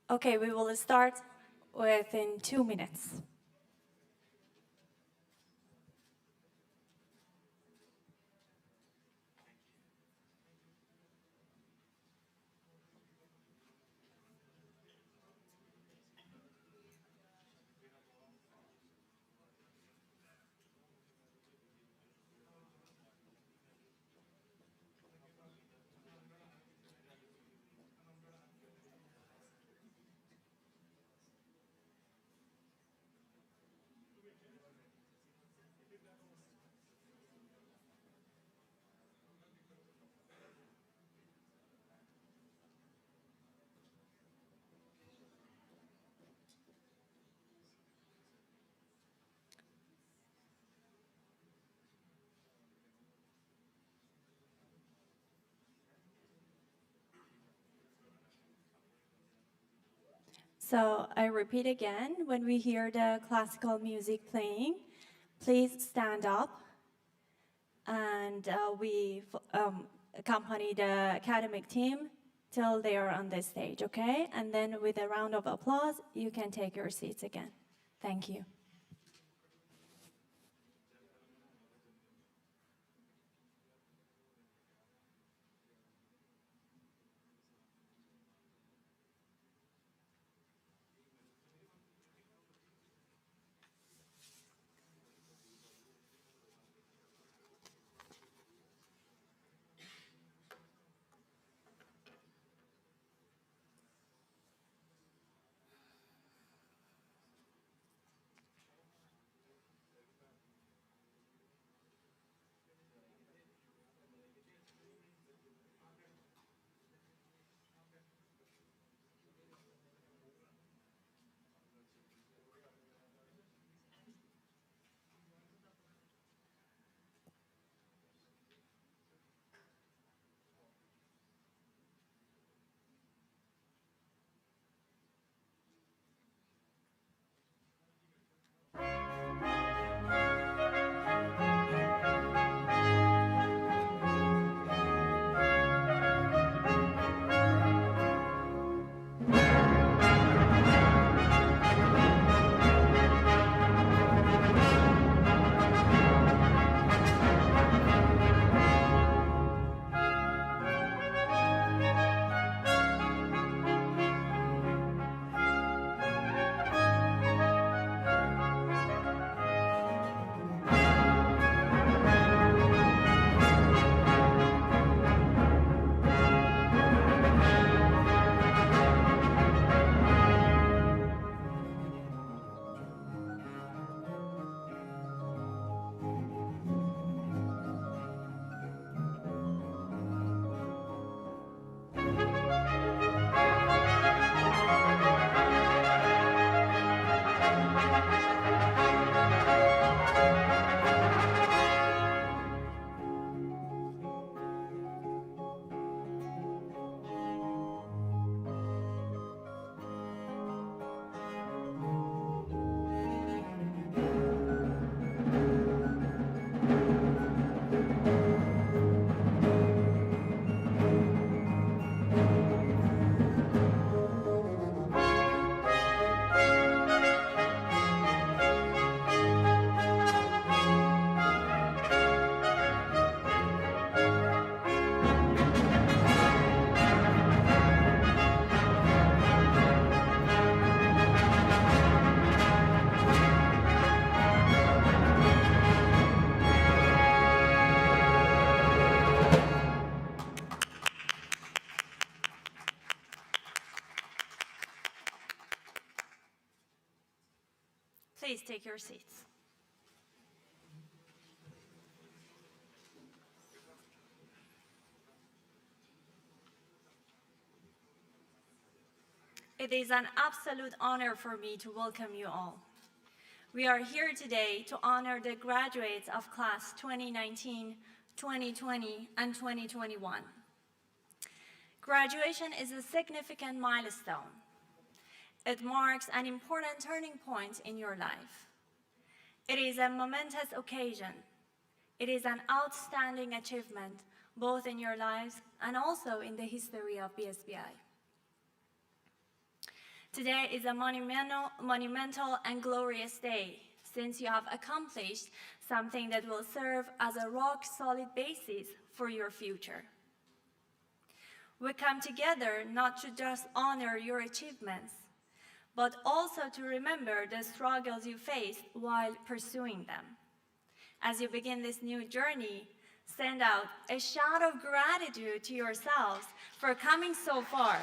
Okay, we will start within 2 minutes. So I repeat again, when we hear the classical music playing, please stand up and we accompany the academic team till they are on the stage, okay? And then with a round of applause, you can take your seats again. Thank you. Please take your seats. It is an absolute honor for me to welcome you all. We are here today to honor the graduates of class 2019, 2020, and 2021. Graduation is a significant milestone. It marks an important turning point in your life. It is a momentous occasion. It is an outstanding achievement, both in your lives and also in the history of BSBI. Today is a monumental and glorious day, since you have accomplished something that will serve as a rock-solid basis for your future. We come together not to just honor your achievements, but also to remember the struggles you faced while pursuing them. As you begin this new journey, send out a shout of gratitude to yourselves for coming so far.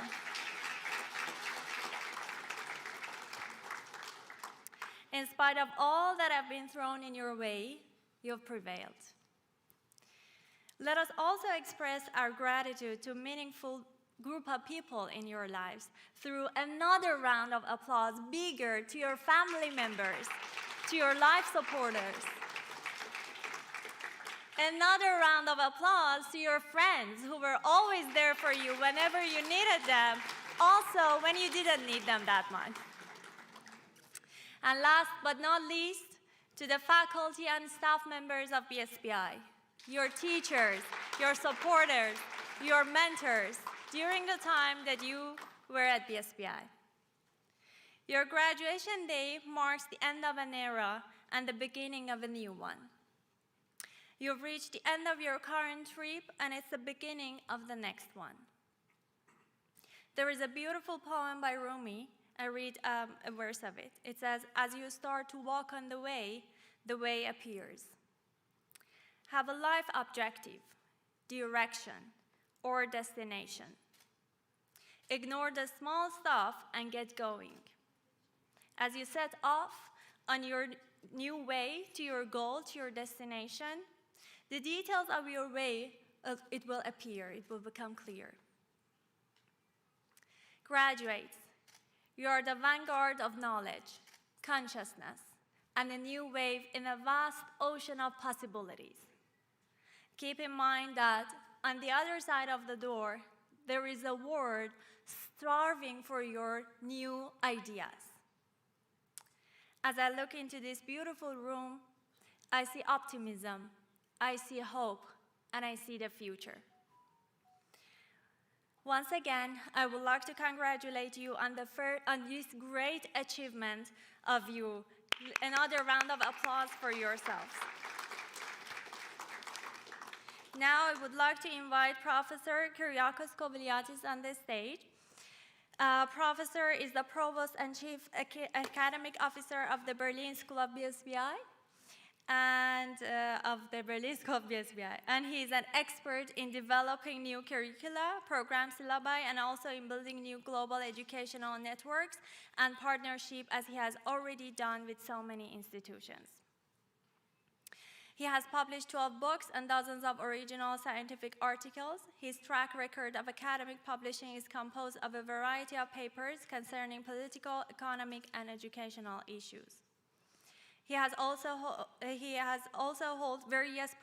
In spite of all that have been thrown in your way, you've prevailed. Let us also express our gratitude to a meaningful group of people in your lives through another round of applause, bigger to your family members, to your life supporters. Another round of applause to your friends who were always there for you whenever you needed them, also when you didn't need them that much. And last but not least, to the faculty and staff members of BSBI, your teachers, your supporters, your mentors, during the time that you were at BSBI. Your graduation day marks the end of an era and the beginning of a new one. You've reached the end of your current trip, and it's the beginning of the next one. There is a beautiful poem by Rumi. I read a verse of it. It says, "As you start to walk on the way appears." Have a life objective, direction, or destination. Ignore the small stuff and get going. As you set off on your new way to your goal, to your destination, the details of your way, it will appear, it will become clear. Graduates, you are the vanguard of knowledge, consciousness, and a new wave in a vast ocean of possibilities. Keep in mind that on the other side of the door, there is a world starving for your new ideas. As I look into this beautiful room, I see optimism, I see hope, and I see the future. Once again, I would like to congratulate you on this great achievement of you. Another round of applause for yourselves. Now I would like to invite Professor Kyriakos Koviliatis on the stage. Professor is the Provost and Chief Academic Officer of the Berlin School of BSBI, and and he is an expert in developing new curricula, program syllabi, and also in building new global educational networks and partnership, as he has already done with so many institutions. He has published 12 books and dozens of original scientific articles. His track record of academic publishing is composed of a variety of papers concerning political, economic, and educational issues. He has also held various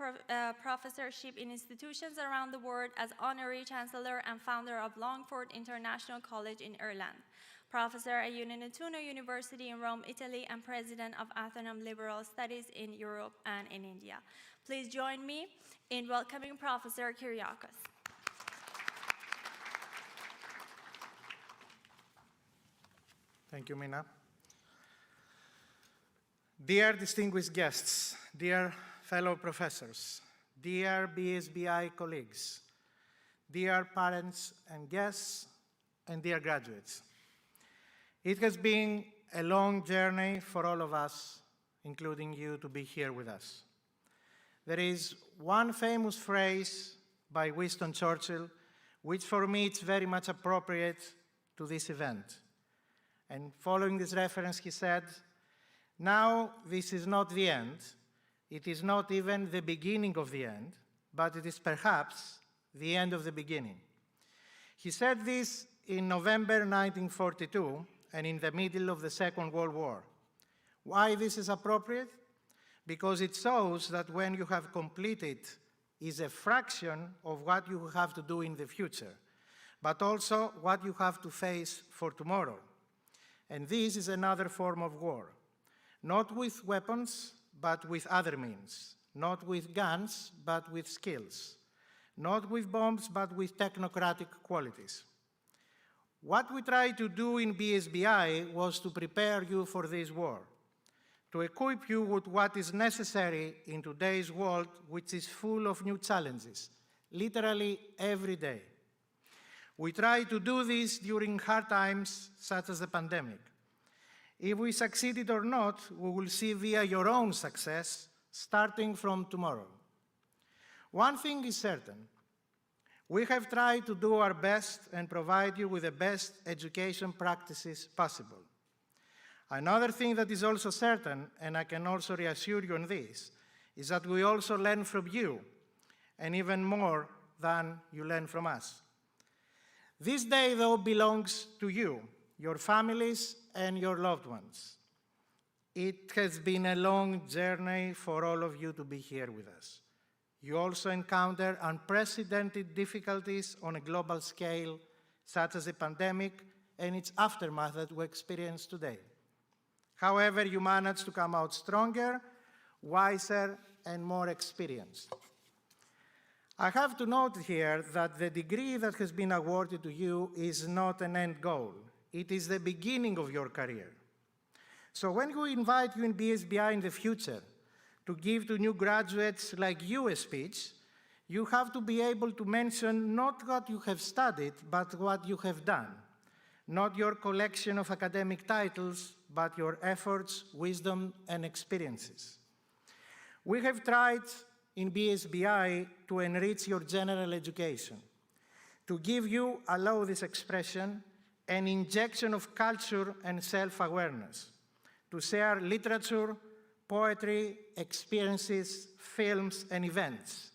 professorships in institutions around the world as honorary chancellor and founder of Longford International College in Ireland, professor at Unitano University in Rome, Italy, and president of Athenaeum Liberal Studies in Europe and in India. Please join me in welcoming Professor Kyriakos. Thank you, Mina. Dear distinguished guests, dear fellow professors, dear BSBI colleagues, dear parents and guests, and dear graduates. It has been a long journey for all of us, including you, to be here with us. There is one famous phrase by Winston Churchill, which for me is very much appropriate to this event. And following this reference, he said, Now, this is not the end. It is not even the beginning of the end, but it is perhaps the end of the beginning. He said this in November 1942 and in the middle of the Second World War. Why this is appropriate? Because it shows that when you have completed is a fraction of what you have to do in the future, but also what you have to face for tomorrow. And this is another form of war, not with weapons, but with other means, not with guns, but with skills, not with bombs, but with technocratic qualities. What we tried to do in BSBI was to prepare you for this war, to equip you with what is necessary in today's world, which is full of new challenges, literally every day. We try to do this during hard times, such as the pandemic. If we succeeded or not, we will see via your own success, starting from tomorrow. One thing is certain. We have tried to do our best and provide you with the best education practices possible. Another thing that is also certain, and I can also reassure you on this, is that we also learn from you, and even more than you learn from us. This day, though, belongs to you, your families, and your loved ones. It has been a long journey for all of you to be here with us. You also encounter unprecedented difficulties on a global scale, such as the pandemic and its aftermath that we experience today. However, you managed to come out stronger, wiser, and more experienced. I have to note here that the degree that has been awarded to you is not an end goal. It is the beginning of your career. So when we invite you in BSBI in the future to give to new graduates like you a speech, you have to be able to mention not what you have studied, but what you have done. Not your collection of academic titles, but your efforts, wisdom, and experiences. We have tried in BSBI to enrich your general education, to give you, allow this expression, an injection of culture and self-awareness, to share literature, poetry, experiences, films, and events,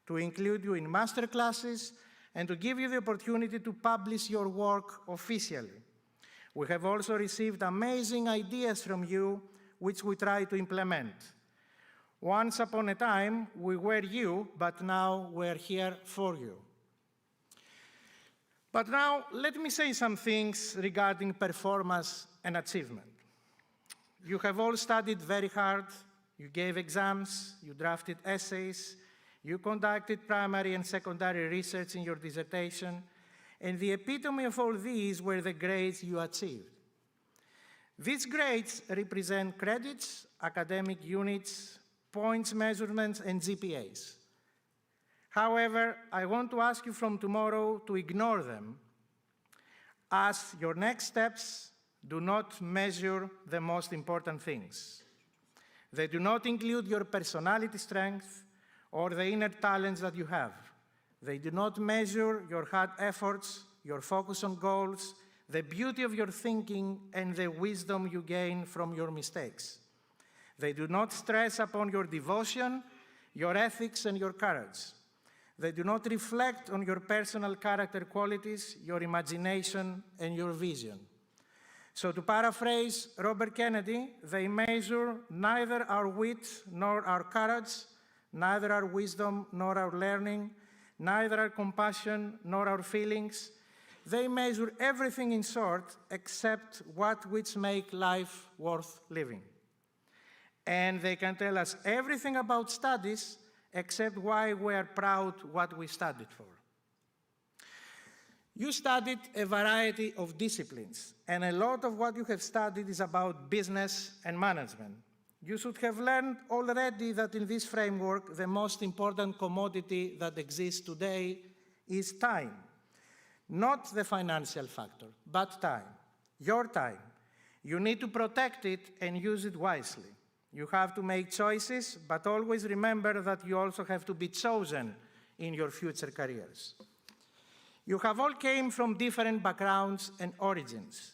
to include you in master classes, and to give you the opportunity to publish your work officially. We have also received amazing ideas from you, which we try to implement. Once upon a time, we were you, but now we're here for you. But now, let me say some things regarding performance and achievement. You have all studied very hard, you gave exams, you drafted essays, you conducted primary and secondary research in your dissertation, and the epitome of all these were the grades you achieved. These grades represent credits, academic units, points measurements, and GPAs. However, I want to ask you from tomorrow to ignore them, as your next steps do not measure the most important things. They do not include your personality strength or the inner talents that you have. They do not measure your hard efforts, your focus on goals, the beauty of your thinking, and the wisdom you gain from your mistakes. They do not stress upon your devotion, your ethics, and your courage. They do not reflect on your personal character qualities, your imagination, and your vision. So to paraphrase Robert Kennedy, they measure neither our wit nor our courage, neither our wisdom nor our learning, neither our compassion nor our feelings. They measure everything in short except what which make life worth living. And they can tell us everything about studies except why we are proud what we studied for. You studied a variety of disciplines, and a lot of what you have studied is about business and management. You should have learned already that in this framework, the most important commodity that exists today is time. Not the financial factor, but time, your time. You need to protect it and use it wisely. You have to make choices, but always remember that you also have to be chosen in your future careers. You have all came from different backgrounds and origins.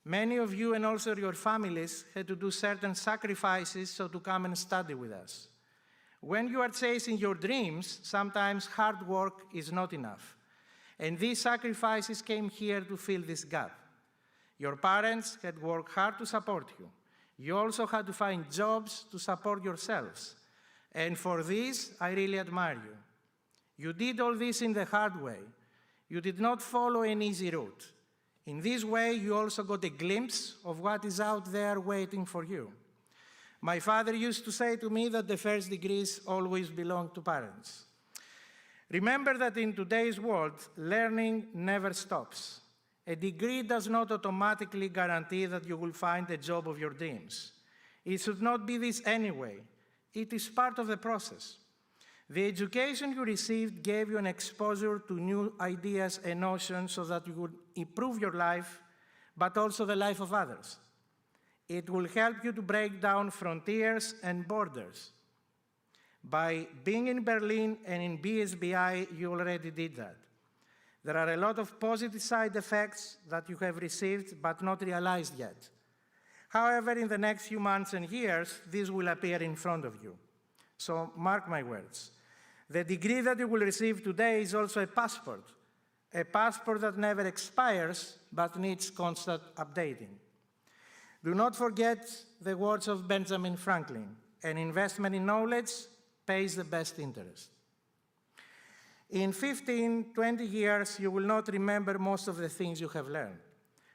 Many of you and also your families had to do certain sacrifices so to come and study with us. When you are chasing your dreams, sometimes hard work is not enough. And these sacrifices came here to fill this gap. Your parents had worked hard to support you. You also had to find jobs to support yourselves. And for this, I really admire you. You did all this in the hard way. You did not follow an easy route. In this way, you also got a glimpse of what is out there waiting for you. My father used to say to me that the first degrees always belong to parents. Remember that in today's world, learning never stops. A degree does not automatically guarantee that you will find the job of your dreams. It should not be this anyway. It is part of the process. The education you received gave you an exposure to new ideas and notions so that you would improve your life, but also the life of others. It will help you to break down frontiers and borders. By being in Berlin and in BSBI, you already did that. There are a lot of positive side effects that you have received but not realized yet. However, in the next few months and years, this will appear in front of you. So mark my words. The degree that you will receive today is also a passport that never expires but needs constant updating. Do not forget the words of Benjamin Franklin: an investment in knowledge pays the best interest. In 15, 20 years, you will not remember most of the things you have learned.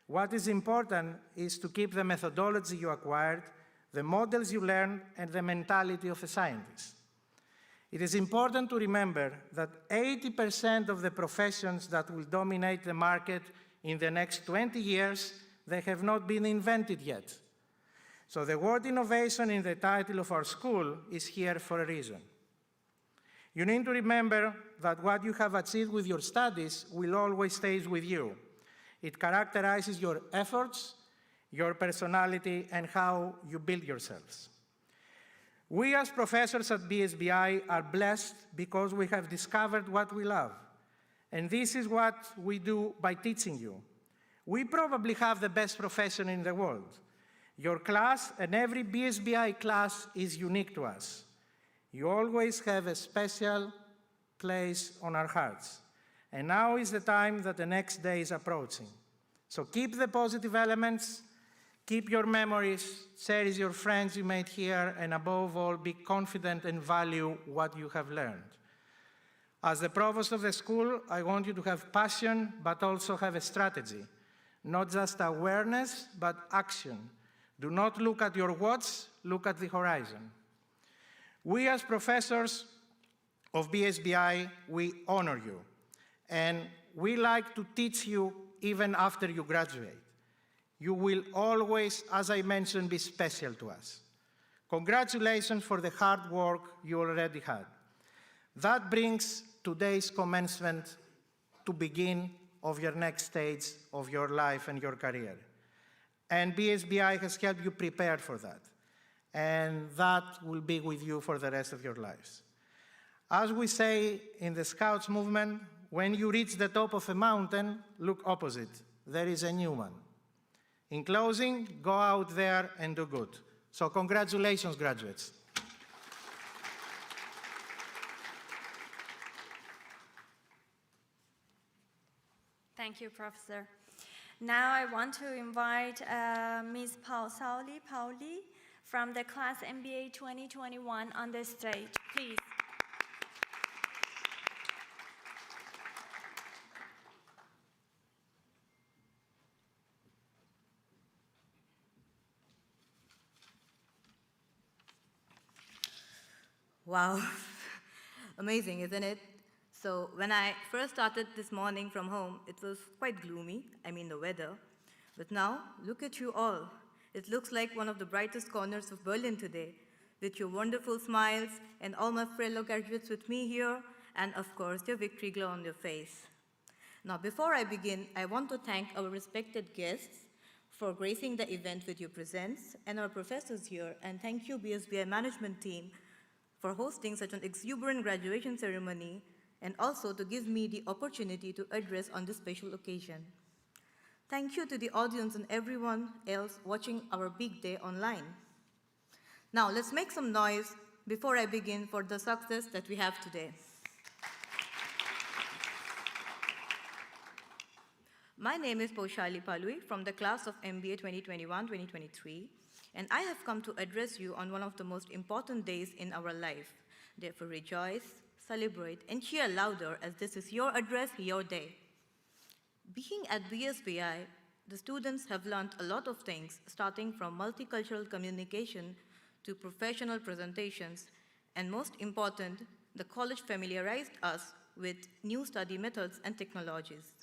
What is important is to keep the methodology you acquired, the models you learned, and the mentality of a scientist. It is important to remember that 80% of the professions that will dominate the market in the next 20 years, they have not been invented yet. So the word innovation in the title of our school is here for a reason. You need to remember that what you have achieved with your studies will always stay with you. It characterizes your efforts, your personality, and how you build yourselves. We as professors at BSBI are blessed because we have discovered what we love. And this is what we do by teaching you. We probably have the best profession in the world. Your class and every BSBI class is unique to us. You always have a special place on our hearts. And now is the time that the next day is approaching. So keep the positive elements, keep your memories, cherish your friends you made here, and above all, be confident and value what you have learned. As the provost of the school, I want you to have passion, but also have a strategy. Not just awareness, but action. Do not look at your watch, look at the horizon. We as professors of BSBI, we honor you. And we like to teach you even after you graduate. You will always, as I mentioned, be special to us. Congratulations for the hard work you already had. That brings today's commencement to begin of your next stage of your life and your career. And BSBI has helped you prepare for that. And that will be with you for the rest of your lives. As we say in the Scouts movement, when you reach the top of a mountain, look opposite. There is a new one. In closing, go out there and do good. So congratulations, graduates. Thank you, Professor. Now I want to invite Ms. Pauli from the class MBA 2021 on the stage, please. Wow, amazing, isn't it? So when I first started this morning from home, it was quite gloomy, the weather. But now, look at you all. It looks like one of the brightest corners of Berlin today, with your wonderful smiles and all my fellow graduates with me here, and of course, your victory glow on your face. Now, before I begin, I want to thank our respected guests for gracing the event with your presence, and our professors here, and thank you, BSBI management team, for hosting such an exuberant graduation ceremony, and also to give me the opportunity to address on this special occasion. Thank you to the audience and everyone else watching our big day online. Now, let's make some noise before I begin for the success that we have today. My name is Paushali Palui from the class of MBA 2021-2023, and I have come to address you on one of the most important days in our life. Therefore, rejoice, celebrate, and cheer louder as this is your address, your day. Being at BSBI, the students have learned a lot of things, starting from multicultural communication to professional presentations, and most important, the college familiarized us with new study methods and technologies.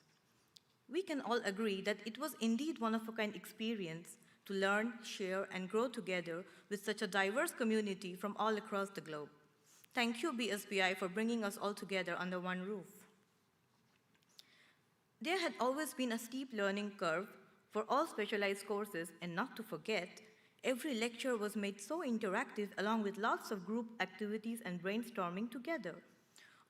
We can all agree that it was indeed one-of-a-kind experience to learn, share, and grow together with such a diverse community from all across the globe. Thank you, BSBI, for bringing us all together under one roof. There had always been a steep learning curve for all specialized courses, and not to forget, every lecture was made so interactive along with lots of group activities and brainstorming together.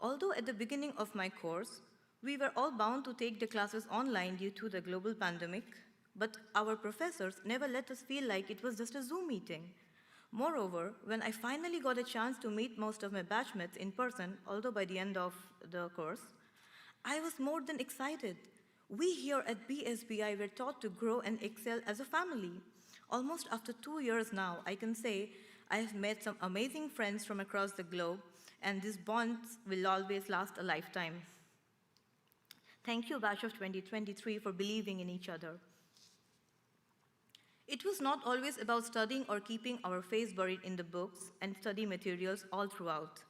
Although at the beginning of my course, we were all bound to take the classes online due to the global pandemic, but our professors never let us feel like it was just a Zoom meeting. Moreover, when I finally got a chance to meet most of my batchmates in person, although by the end of the course, I was more than excited. We here at BSBI were taught to grow and excel as a family. Almost after 2 years now, I can say I have met some amazing friends from across the globe, and these bonds will always last a lifetime. Thank you, Batch of 2023, for believing in each other. It was not always about studying or keeping our face buried in the books and study materials all throughout.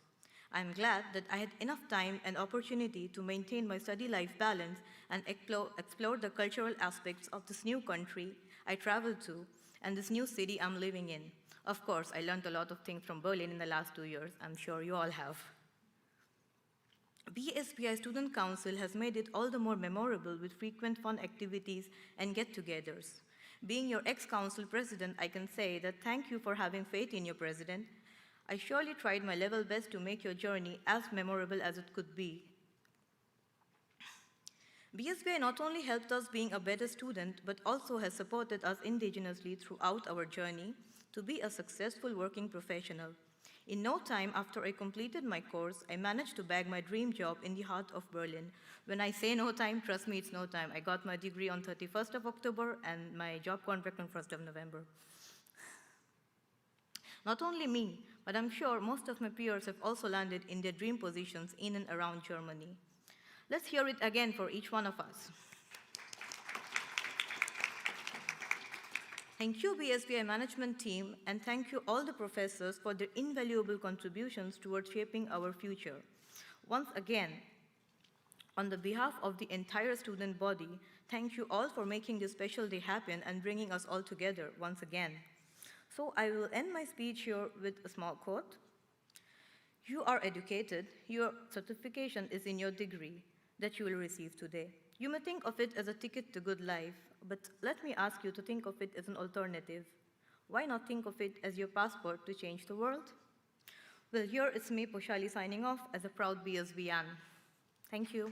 I'm glad that I had enough time and opportunity to maintain my study life balance and explore the cultural aspects of this new country I traveled to and this new city I'm living in. Of course, I learned a lot of things from Berlin in the last 2 years. I'm sure you all have. BSBI Student Council has made it all the more memorable with frequent fun activities and get-togethers. Being your ex-council president, I can say that thank you for having faith in your president. I surely tried my level best to make your journey as memorable as it could be. BSBI not only helped us being a better student, but also has supported us indigenously throughout our journey to be a successful working professional. In no time after I completed my course, I managed to bag my dream job in the heart of Berlin. When I say no time, trust me, it's no time. I got my degree on 31st of October and my job contract on 1st of November. Not only me, but I'm sure most of my peers have also landed in their dream positions in and around Germany. Let's hear it again for each one of us. Thank you, BSBI management team, and thank you all the professors for their invaluable contributions towards shaping our future. Once again, on the behalf of the entire student body, thank you all for making this special day happen and bringing us all together once again. So I will end my speech here with a small quote. You are educated, your certification is in your degree that you will receive today. You may think of it as a ticket to good life, but let me ask you to think of it as an alternative. Why not think of it as your passport to change the world? Well, here it's me, Paushali, signing off as a proud BSBian. Thank you.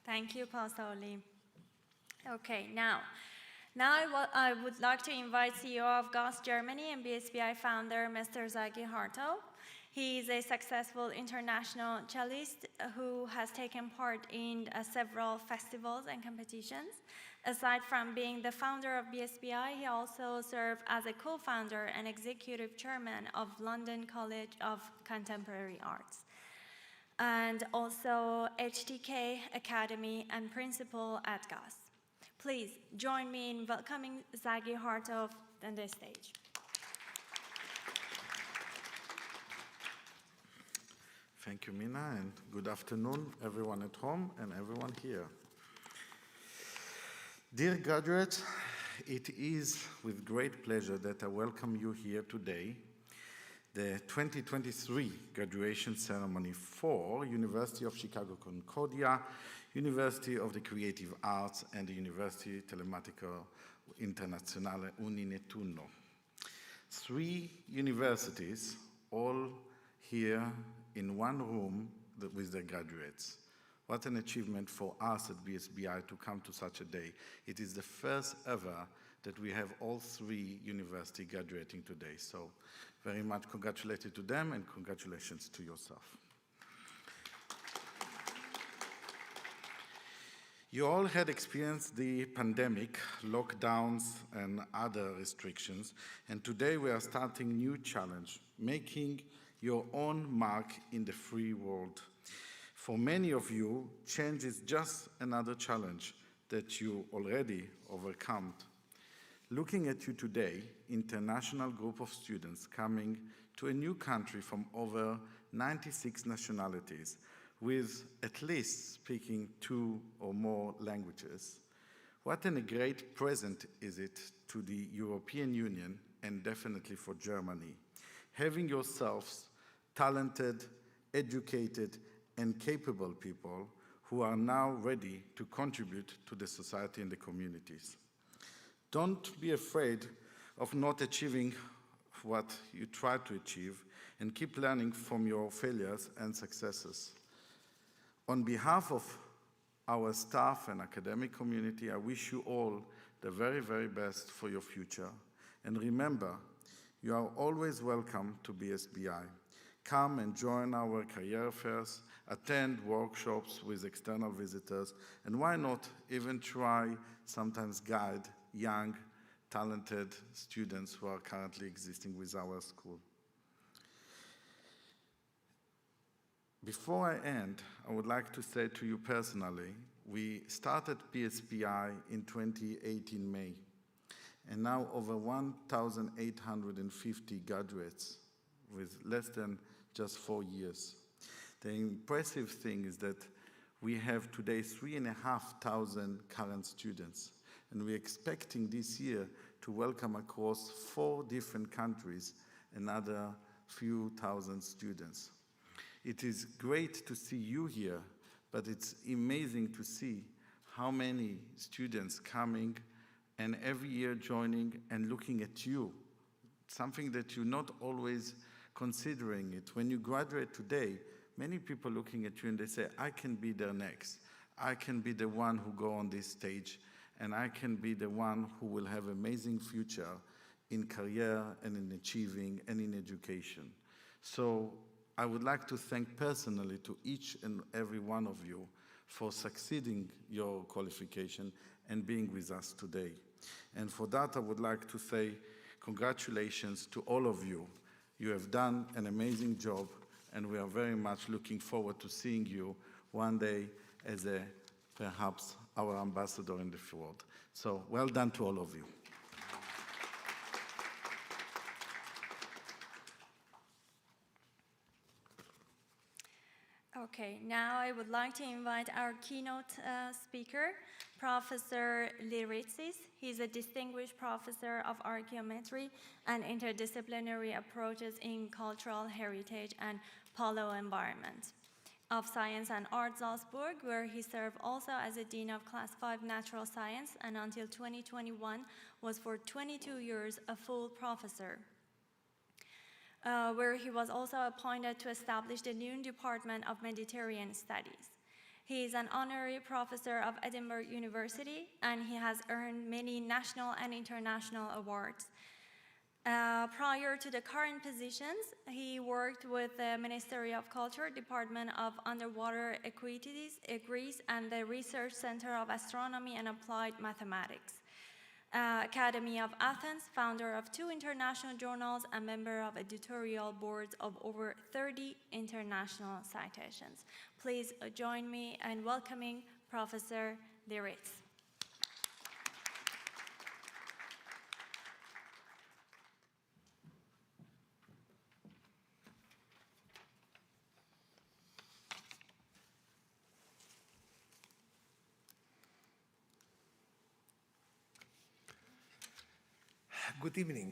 Thank you, Paushali. Okay, now I would like to invite CEO of GOS Germany and BSBI founder, Mr. Zagi Hartl. He is a successful international cellist who has taken part in several festivals and competitions. Aside from being the founder of BSBI, he also served as a co-founder and executive chairman of London College of Contemporary Arts, and also HTK Academy and principal at GOS. Please join me in welcoming Zagi Hartl on the stage. Thank you, Mina, and good afternoon, everyone at home and everyone here. Dear graduates, it is with great pleasure that I welcome you here today, the 2023 graduation ceremony for University of Chicago Concordia, University of the Creative Arts, and the University Telematico Internazionale Uninettuno. 3 universities, all here in one room with their graduates. What an achievement for us at BSBI to come to such a day. It is the first ever that we have all 3 universities graduating today. So very much congratulated to them and congratulations to yourself. You all had experienced the pandemic, lockdowns, and other restrictions, and today we are starting a new challenge, making your own mark in the free world. For many of you, change is just another challenge that you already overcome. Looking at you today, international group of students coming to a new country from over 96 nationalities, with at least speaking 2 or more languages. What a great present is it to the European Union and definitely for Germany. Having yourselves talented, educated, and capable people who are now ready to contribute to the society and the communities. Don't be afraid of not achieving what you try to achieve and keep learning from your failures and successes. On behalf of our staff and academic community, I wish you all the very, very best for your future. And remember, you are always welcome to BSBI. Come and join our career fairs, attend workshops with external visitors, and why not even try, sometimes guide young, talented students who are currently existing with our school. Before I end, I would like to say to you personally, we started BSBI in 2018 May, and now over 1,850 graduates with less than just 4 years. The impressive thing is that we have today 3,500 current students, and we're expecting this year to welcome across 4 different countries another few thousand students. It is great to see you here, but it's amazing to see how many students coming and every year joining and looking at you, something that you're not always considering it. When you graduate today, many people looking at you and they say, I can be there next. I can be the one who go on this stage, and I can be the one who will have amazing future in career and in achieving and in education. So I would like to thank personally to each and every one of you for succeeding your qualification and being with us today. And for that, I would like to say congratulations to all of you. You have done an amazing job, and we are very much looking forward to seeing you one day as perhaps our ambassador in the world. So well done to all of you. Okay, now I would like to invite our keynote speaker, Professor Liritsis. He's a distinguished professor of archaeometry and interdisciplinary approaches in cultural heritage and palo environment of Science and Art Salzburg, where he served also as a Dean of Class 5 Natural Science, and until 2021 was for 22 years a full professor. Where he was also appointed to establish the new Department of Mediterranean Studies. He is an honorary professor of Edinburgh University, and he has earned many national and international awards. Prior to the current positions, he worked with the Ministry of Culture, Department of Underwater Equities, Greece, and the Research Center of Astronomy and Applied Mathematics. Academy of Athens, founder of 2 international journals, and member of editorial boards of over 30 international citations. Please join me in welcoming Professor Liritsis. Good evening.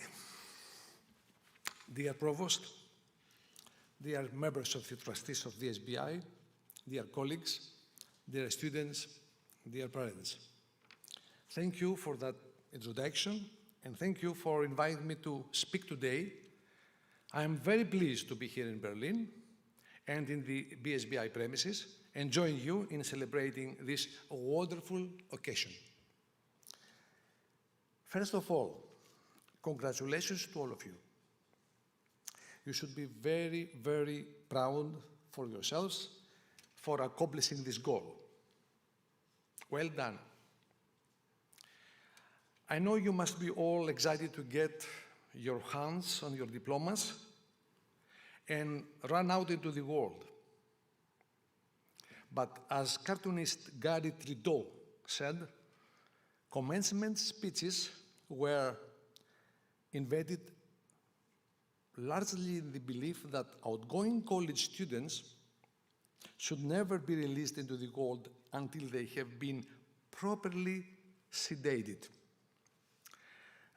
Dear Provost, dear members of the trustees of BSBI, dear colleagues, dear students, dear parents. Thank you for that introduction, and thank you for inviting me to speak today. I am very pleased to be here in Berlin and in the BSBI premises, and join you in celebrating this wonderful occasion. First of all, congratulations to all of you. You should be very, very proud for yourselves for accomplishing this goal. Well done. I know you must be all excited to get your hands on your diplomas and run out into the world. But as cartoonist Gary Trudeau said, commencement speeches were invented largely in the belief that outgoing college students should never be released into the world until they have been properly sedated.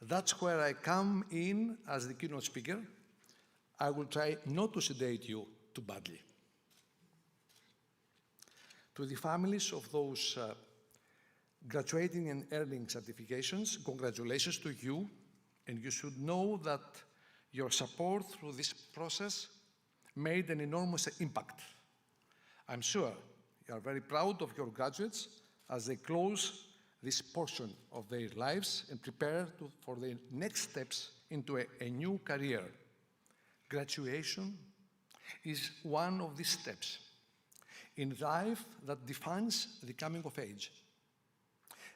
That's where I come in as the keynote speaker. I will try not to sedate you too badly. To the families of those graduating and earning certifications, congratulations to you, and you should know that your support through this process made an enormous impact. I'm sure you are very proud of your graduates as they close this portion of their lives and prepare for the next steps into a new career. Graduation is one of these steps in life that defines the coming of age.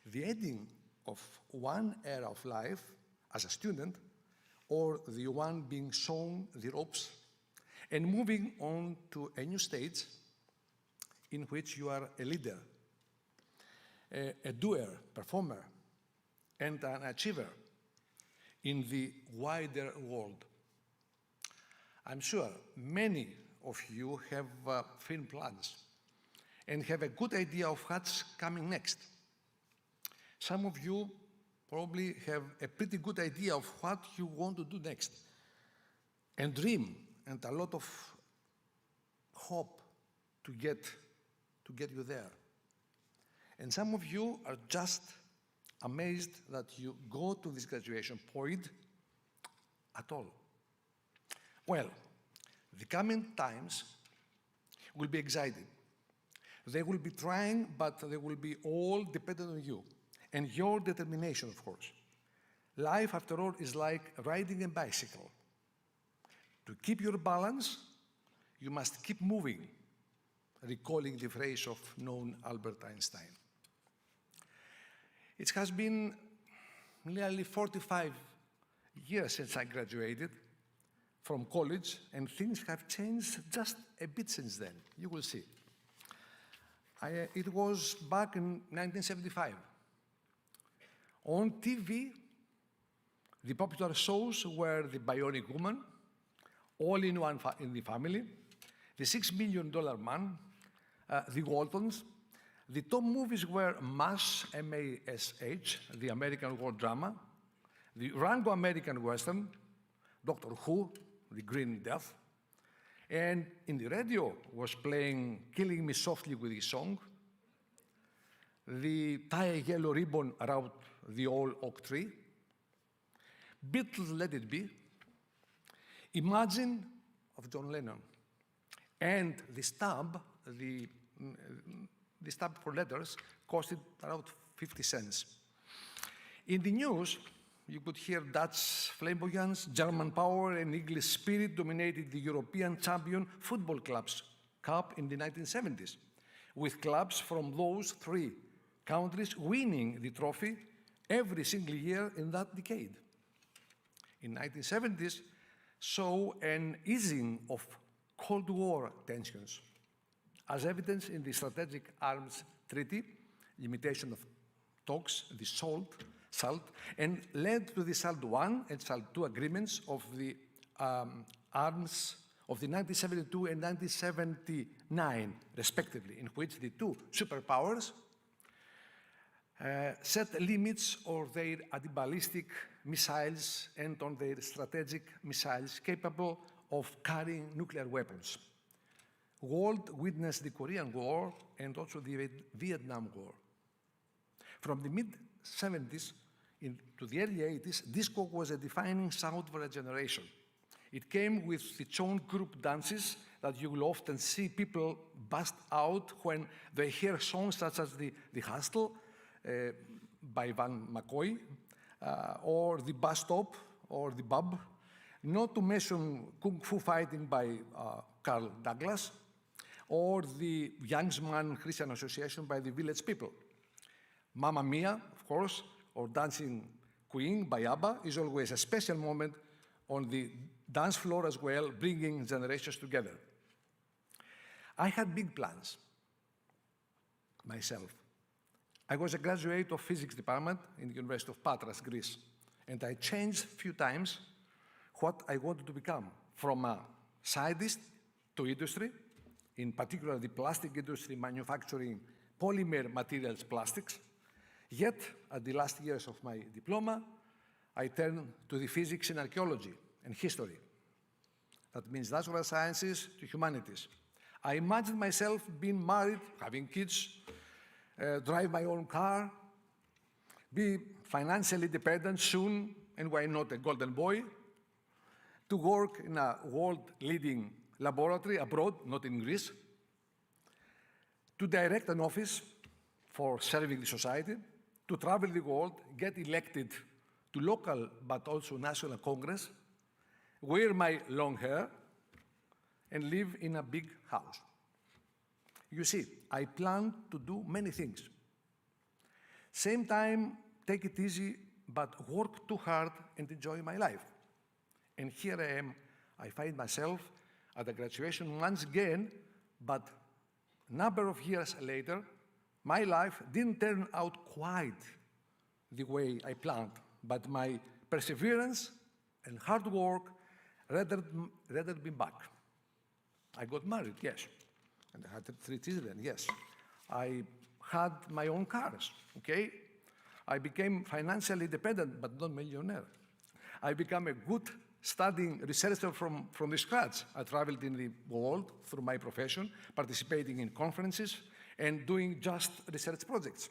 The ending of one era of life as a student, or the one being shown the ropes and moving on to a new stage in which you are a leader, a doer, performer, and an achiever in the wider world. I'm sure many of you have firm plans and have a good idea of what's coming next. Some of you probably have a pretty good idea of what you want to do next, and dream, and a lot of hope to get you there. And some of you are just amazed that you go to this graduation point at all. Well, the coming times will be exciting. They will be trying, but they will be all dependent on you and your determination, of course. Life, after all, is like riding a bicycle. To keep your balance, you must keep moving, recalling the phrase of known Albert Einstein. It has been nearly 45 years since I graduated from college, and things have changed just a bit since then. You will see. It was back in 1975. On TV, the popular shows were The Bionic Woman, All in One in the Family, The $6 Million Man, The Waltons. The top movies were MASH, M-A-S-H, the American War drama, the Rango American Western, Doctor Who, The Green Death, and in the radio was playing Killing Me Softly with His Song, the Tie a Yellow Ribbon Around the Old Oak Tree, Beatles' Let It Be, Imagine of John Lennon, and the stub for letters costed around 50 cents. In the news, you could hear Dutch flamboyance, German power, and English spirit dominated the European champion football clubs cup in the 1970s, with clubs from those three countries winning the trophy every single year in that decade. In the 1970s, saw an easing of Cold War tensions, as evidenced in the Strategic Arms Treaty, limitation of talks, the SALT, and led to the SALT I and SALT II agreements of the arms of the 1972 and 1979, respectively, in which the two superpowers set limits on their anti-ballistic missiles and on their strategic missiles capable of carrying nuclear weapons. World witnessed the Korean War and also the Vietnam War. From the mid-70s to the early 80s, disco was a defining sound for a generation. It came with its own group dances that you will often see people bust out when they hear songs such as The Hustle by Van McCoy, or The Bus Stop, or The Bub, not to mention Kung Fu Fighting by Carl Douglas, or the Youngsman Christian Association by the Village People. Mamma Mia, of course, or Dancing Queen by ABBA is always a special moment on the dance floor as well, bringing generations together. I had big plans myself. I was a graduate of physics department in the University of Patras, Greece, and I changed a few times what I wanted to become, from a scientist to industry, in particular the plastic industry manufacturing polymer materials plastics. Yet, at the last years of my diploma, I turned to the physics and archaeology and history. That means natural sciences to humanities. I imagined myself being married, having kids, drive my own car, be financially dependent soon, and why not a golden boy, to work in a world-leading laboratory abroad, not in Greece, to direct an office for serving the society, to travel the world, get elected to local but also national congress, wear my long hair, and live in a big house. You see, I plan to do many things. Same time, take it easy, but work too hard and enjoy my life. And here I am. I find myself at the graduation once again, but a number of years later, my life didn't turn out quite the way I planned, but my perseverance and hard work rather me back. I got married, yes, and I had 3 children, yes. I had my own cars, okay? I became financially dependent, but not millionaire. I became a good studying researcher from the scratch. I traveled in the world through my profession, participating in conferences and doing just research projects.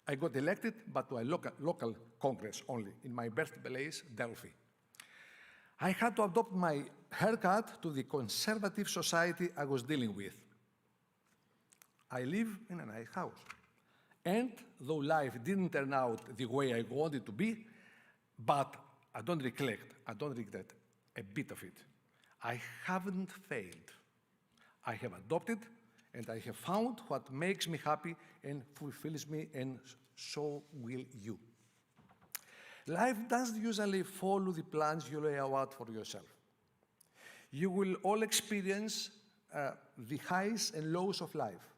I got elected, but to a local congress only, in my birthplace, Delphi. I had to adopt my haircut to the conservative society I was dealing with. I live in a nice house. And though life didn't turn out the way I wanted it to be, but I don't regret a bit of it. I haven't failed. I have adopted, and I have found what makes me happy and fulfills me, and so will you. Life doesn't usually follow the plans you lay out for yourself. You will all experience the highs and lows of life,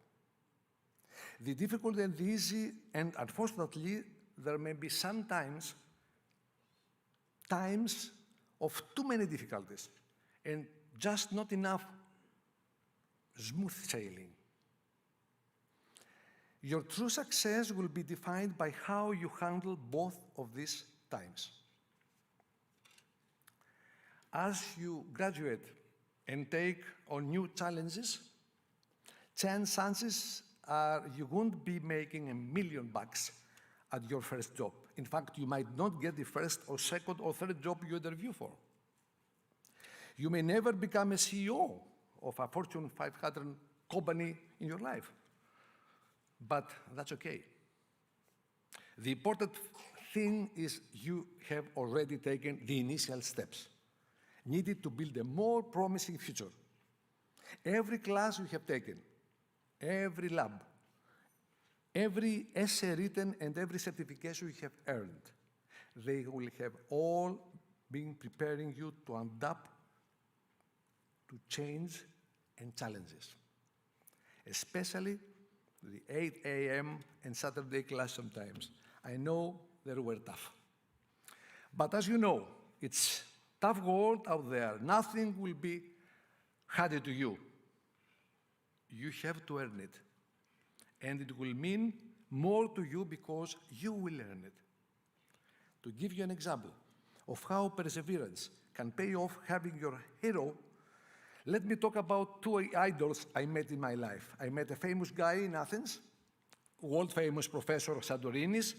the difficult and the easy, and unfortunately, there may be sometimes times of too many difficulties and just not enough smooth sailing. Your true success will be defined by how you handle both of these times. As you graduate and take on new challenges, chances are you won't be making $1 million at your first job. In fact, you might not get the first or second or third job you interview for. You may never become a CEO of a Fortune 500 company in your life, but that's okay. The important thing is you have already taken the initial steps needed to build a more promising future. Every class you have taken, every lab, every essay written, and every certification you have earned, they will have all been preparing you to adapt to change and challenges, especially the 8 a.m. and Saturday class sometimes. I know they were tough. But as you know, it's tough world out there. Nothing will be handed to you. You have to earn it. And it will mean more to you because you will earn it. To give you an example of how perseverance can pay off having your hero, let me talk about 2 idols I met in my life. I met a famous guy in Athens, world-famous professor of Santorinis,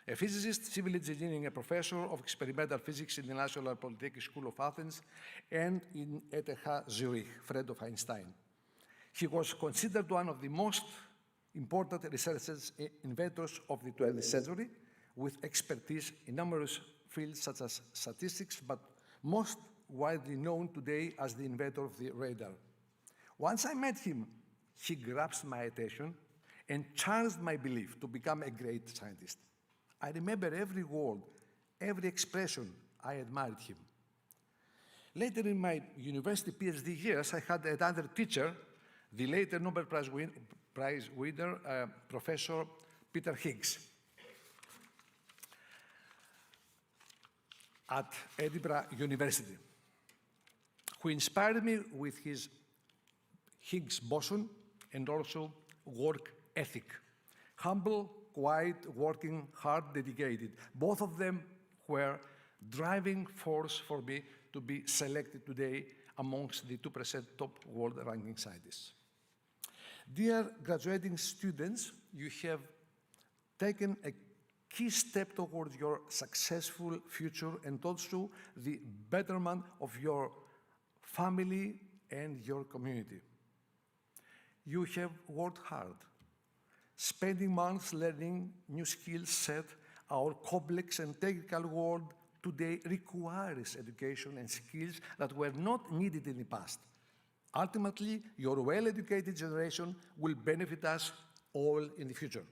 a physicist, civil engineering, a professor of experimental physics in the National Polytechnic School of Athens, and in ETH Zurich, friend of Einstein. He was considered one of the most important researchers and inventors of the 20th century, with expertise in numerous fields such as statistics, but most widely known today as the inventor of the radar. Once I met him, he grasped my attention and challenged my belief to become a great scientist. I remember every word, every expression. I admired him. Later in my university PhD years, I had another teacher, the later Nobel Prize winner, Professor Peter Higgs, at Edinburgh University, who inspired me with his Higgs boson and also work ethic. Humble, quiet, working hard, dedicated. Both of them were driving force for me to be selected today amongst the 2% top world ranking scientists. Dear graduating students, you have taken a key step towards your successful future and also the betterment of your family and your community. You have worked hard. Spending months learning new skills set, our complex and technical world today requires education and skills that were not needed in the past. Ultimately, your well-educated generation will benefit us all in the future.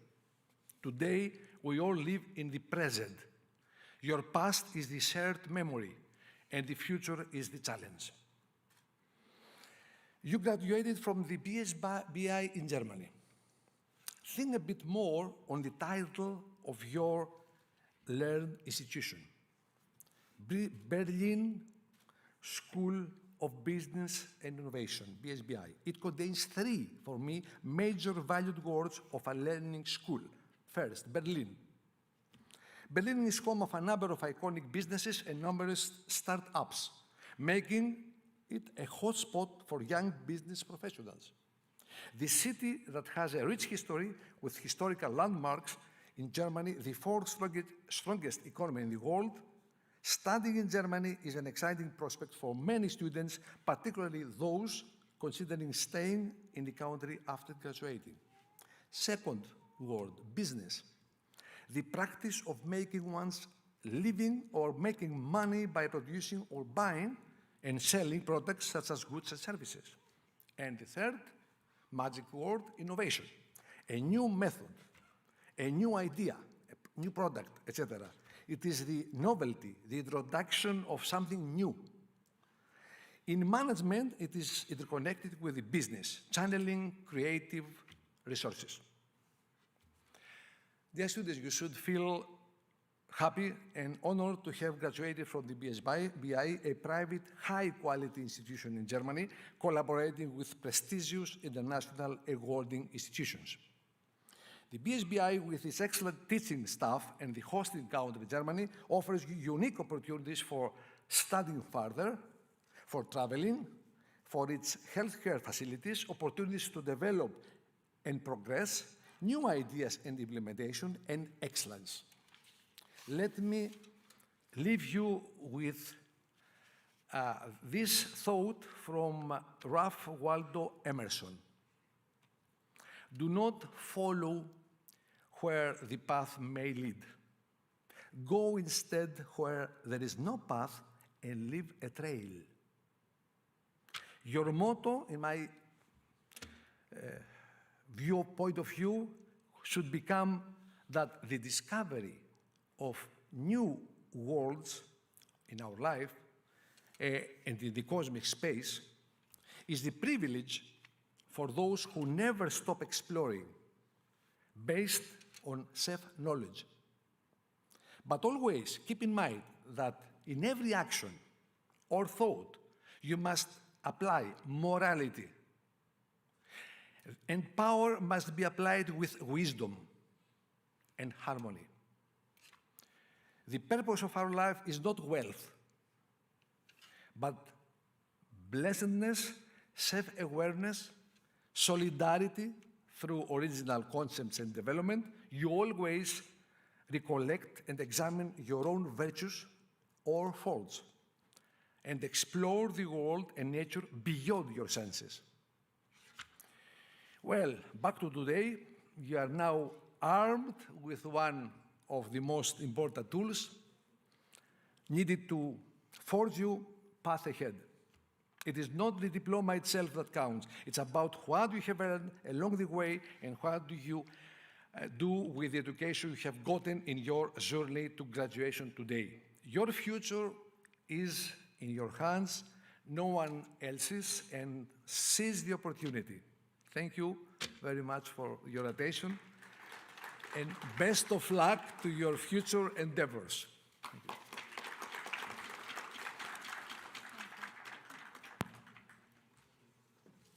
Today, we all live in the present. Your past is the shared memory, and the future is the challenge. You graduated from the BSBI in Germany. Think a bit more on the title of your learned institution. Berlin School of Business and Innovation, BSBI. It contains three, for me, major valued words of a learning school. First, Berlin. Berlin is home of a number of iconic businesses and numerous startups, making it a hotspot for young business professionals. The city that has a rich history with historical landmarks in Germany, the fourth strongest economy in the world. Studying in Germany is an exciting prospect for many students, particularly those considering staying in the country after graduating. Second word, business. The practice of making one's living or making money by producing or buying and selling products such as goods and services. And the third magic word, innovation. A new method, a new idea, a new product, etc. It is the novelty, the introduction of something new. In management, it is interconnected with the business, channeling creative resources. Dear students, you should feel happy and honored to have graduated from the BSBI, a private, high-quality institution in Germany, collaborating with prestigious international awarding institutions. The BSBI, with its excellent teaching staff and the hosting country in Germany, offers unique opportunities for studying further, for traveling, for its healthcare facilities, opportunities to develop and progress, new ideas and implementation, and excellence. Let me leave you with this thought from Ralph Waldo Emerson. Do not follow where the path may lead. Go instead where there is no path and leave a trail. Your motto, in my point of view, should become that the discovery of new worlds in our life and in the cosmic space is the privilege for those who never stop exploring, based on self-knowledge. But always keep in mind that in every action or thought, you must apply morality. And power must be applied with wisdom and harmony. The purpose of our life is not wealth, but blessedness, self-awareness, solidarity through original concepts and development. You always recollect and examine your own virtues or faults and explore the world and nature beyond your senses. Well, back to today, you are now armed with one of the most important tools needed to forge you path ahead. It is not the diploma itself that counts. It's about what you have earned along the way and what do you do with the education you have gotten in your journey to graduation today. Your future is in your hands, no one else's, and seize the opportunity. Thank you very much for your attention, and best of luck to your future endeavors. Thank you.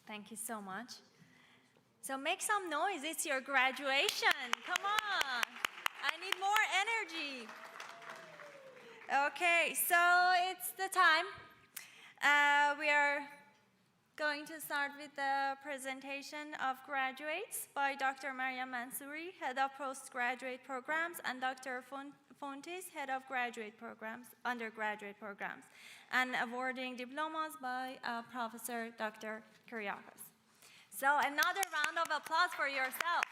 Thank you so much. So make some noise, it's your graduation. Come on, I need more energy. Okay, so it's the time. We are going to start with the presentation of graduates by Dr. Maryam Mansouri, Head of Postgraduate Programs, and Dr. Fontes, Head of Graduate Programs, Undergraduate Programs, and awarding diplomas by Professor Dr. Kyriakos. So another round of applause for yourself.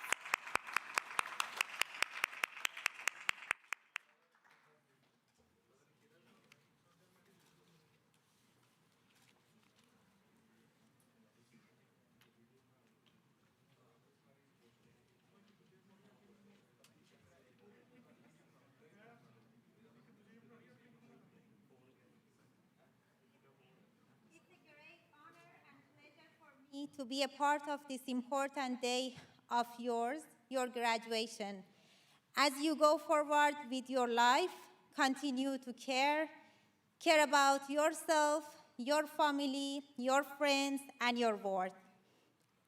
To be a part of this important day of yours, your graduation. As you go forward with your life, continue to care about yourself, your family, your friends, and your world.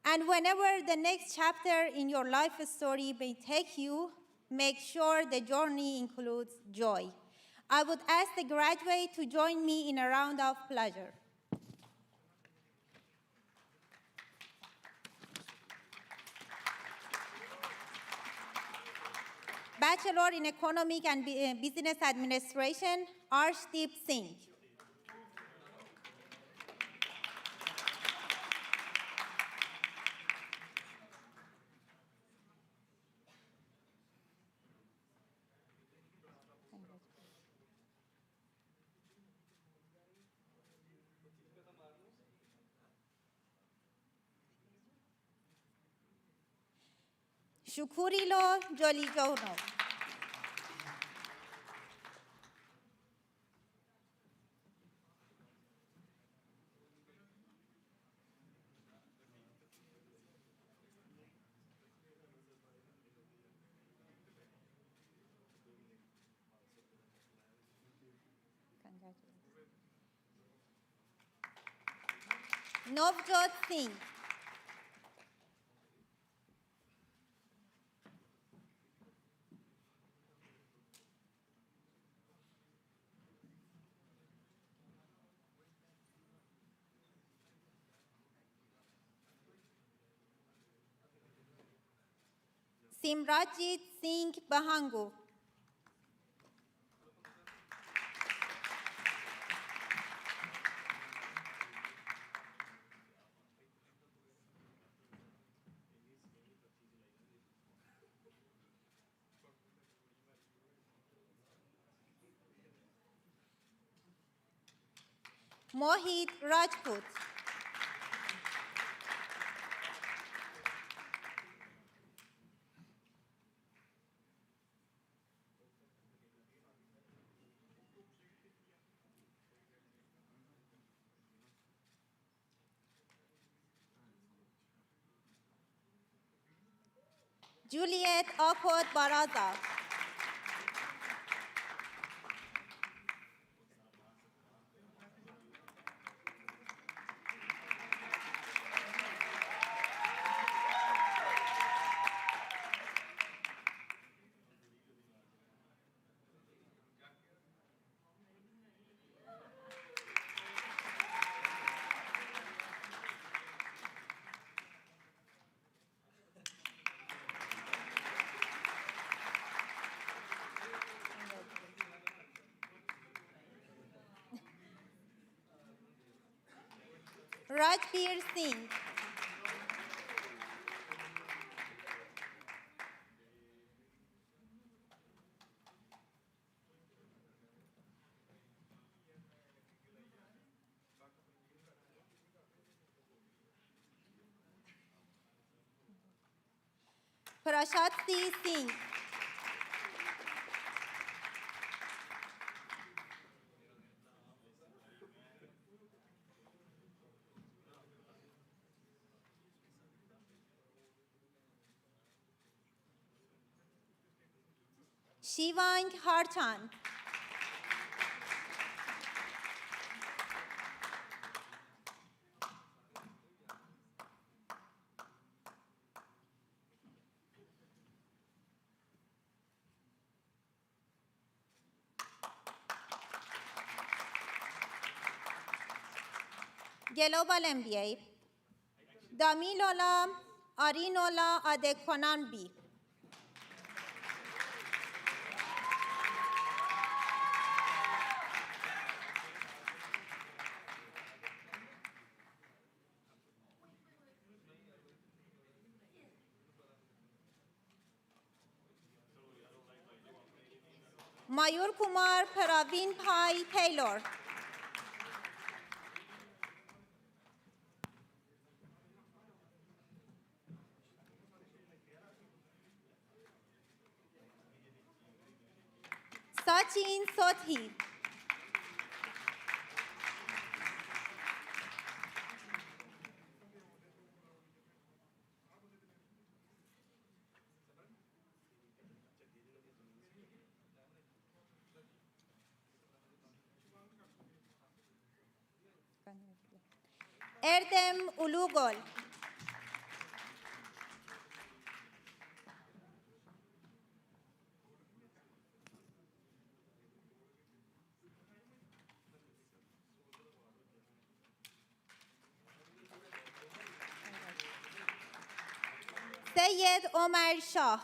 And whenever the next chapter in your life story may take you, make sure the journey includes joy. I would ask the graduate to join me in a round of pleasure. Bachelor in Economic and Business Administration, Arshdeep Singh. Shukurilo Jolijono. Navjot Singh. Simrajit Singh Bahangu. Mohit Rajput. Juliet Akot Baraza. Rajbir Singh. Prashasti Singh. Shivang Harchan. Global MBA. Damilola Arinola Adekonanbi. Mayur Kumar Praveen Pai Taylor. Sachin Sothi. Erdem Ulugol. Syed Omar Shah.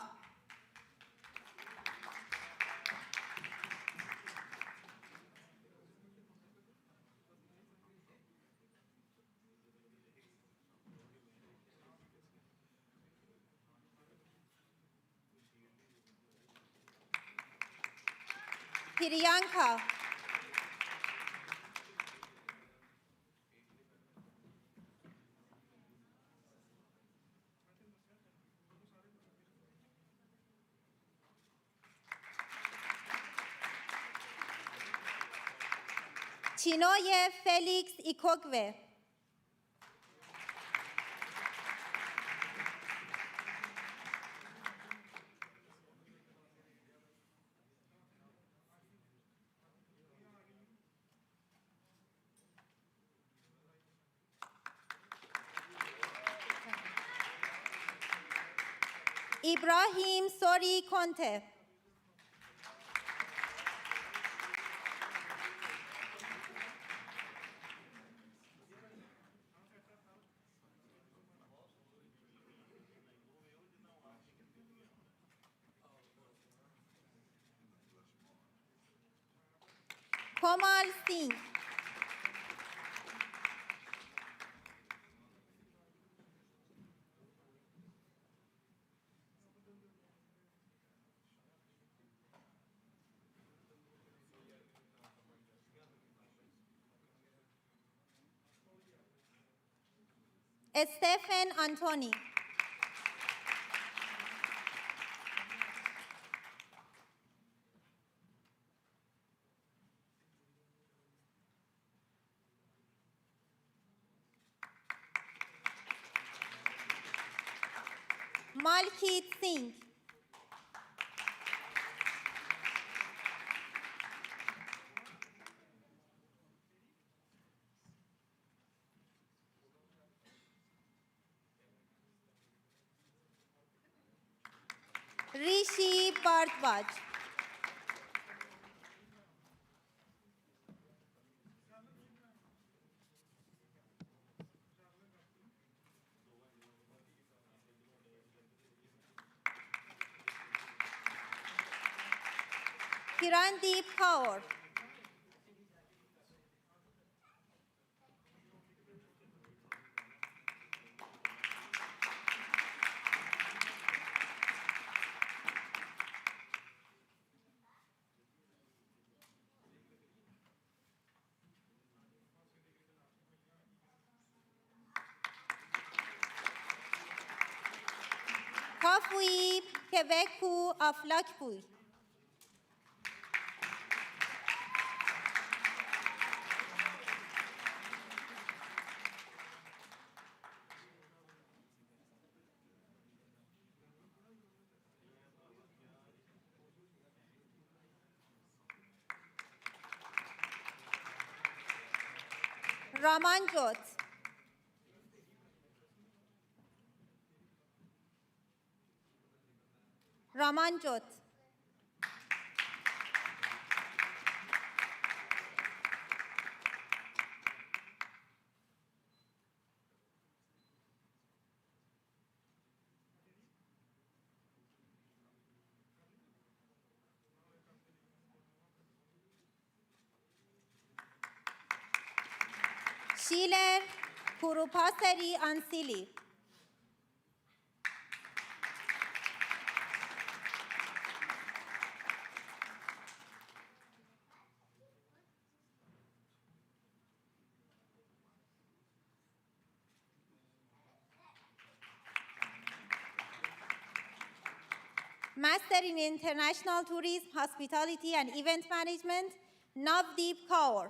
Priyanka. Chinoye Felix Ikogwe. Ibrahim Sori Conte. Komal Singh. Stephen Anthony. Malkit Singh. Rishi Bharadwaj. Kirandeep Kaur. Kaf Afui Keveku of Lakpui. Ramanjot. Ramanjot. Sheeler Kurupasari Ansili. Master in International Tourism, Hospitality and Event Management, Navdeep Kaur.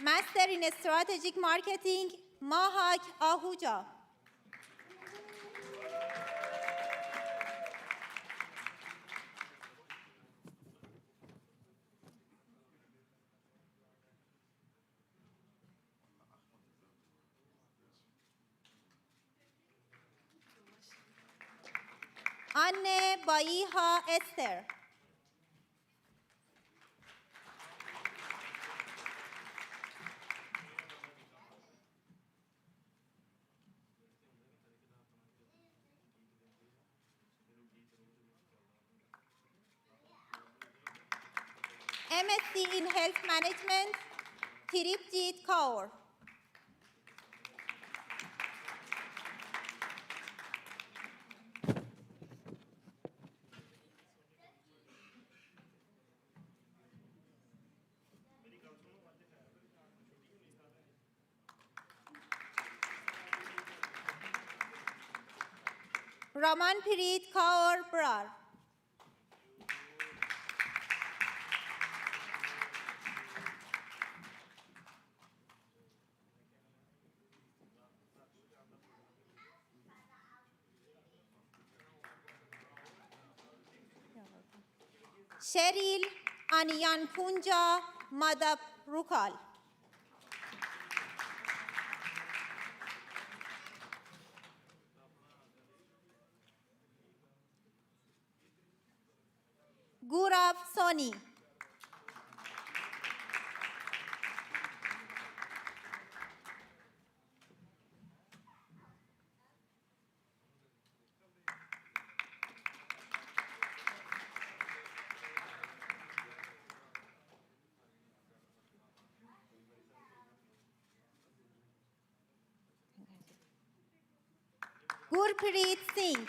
Master in Strategic Marketing, Mahak Ahuja. Anne Baiha Esther. MSc in Health Management, Tiripjit Kaur. Ramanpreet Kaur Brar. Cheryl Anyanpunja Madhap Rukal. Gurav Soni. Gurpreet Singh.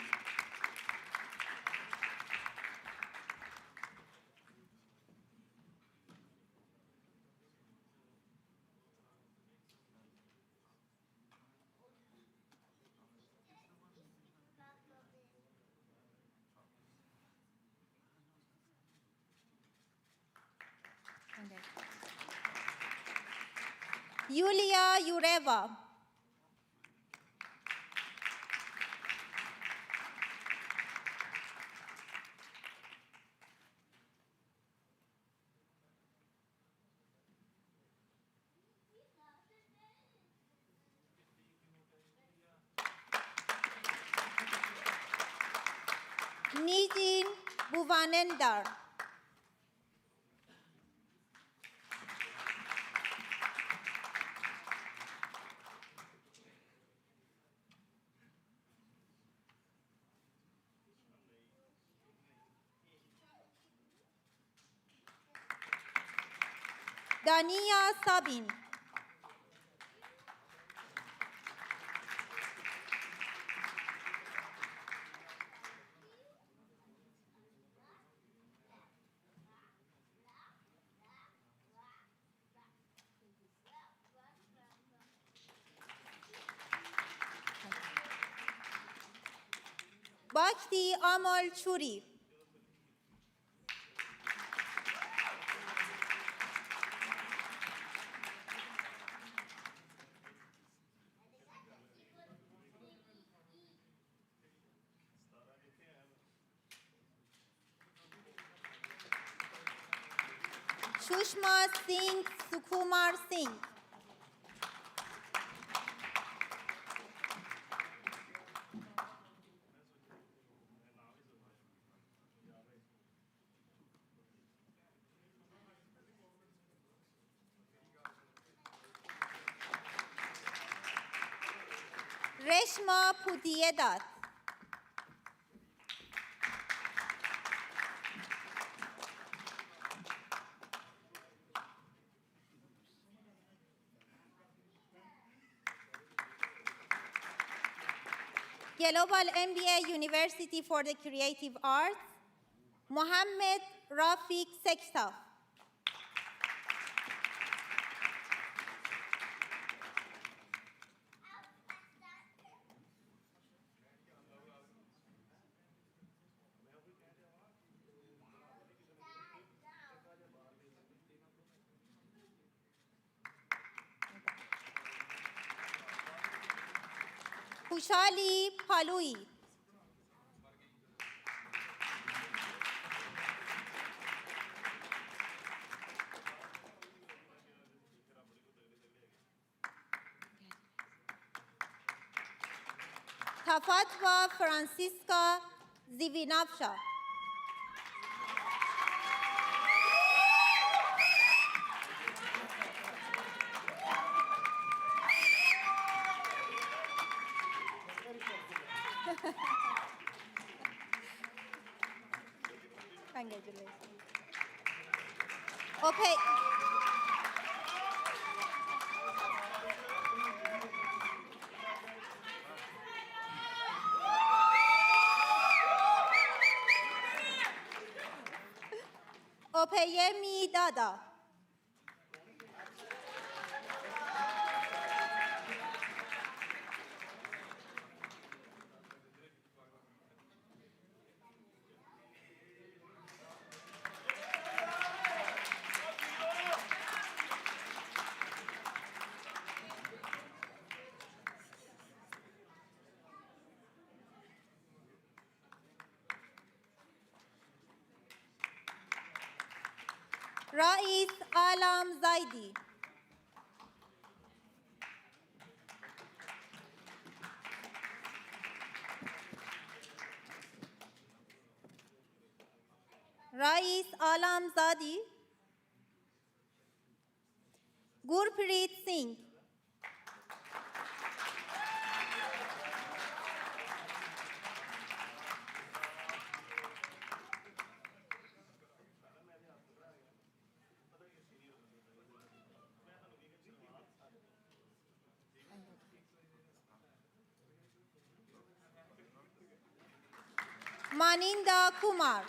Yulia Yureva. Nijin Bhuvanendar. Dania Sabin. Bhakti Amal Churi. Sushma Singh Sukumar Singh. Reshma Pudiedat. Global MBA University for the Creative Arts, Mohammed Rafiq Sekta. Kushali Palui. Tafatwa Francisca Zivinavsha. Congratulations. Okay. Opeyemi Dada. Rais Alam Zaidi. Rais Alam Zadi. Gurpreet Singh. Maninda Kumar.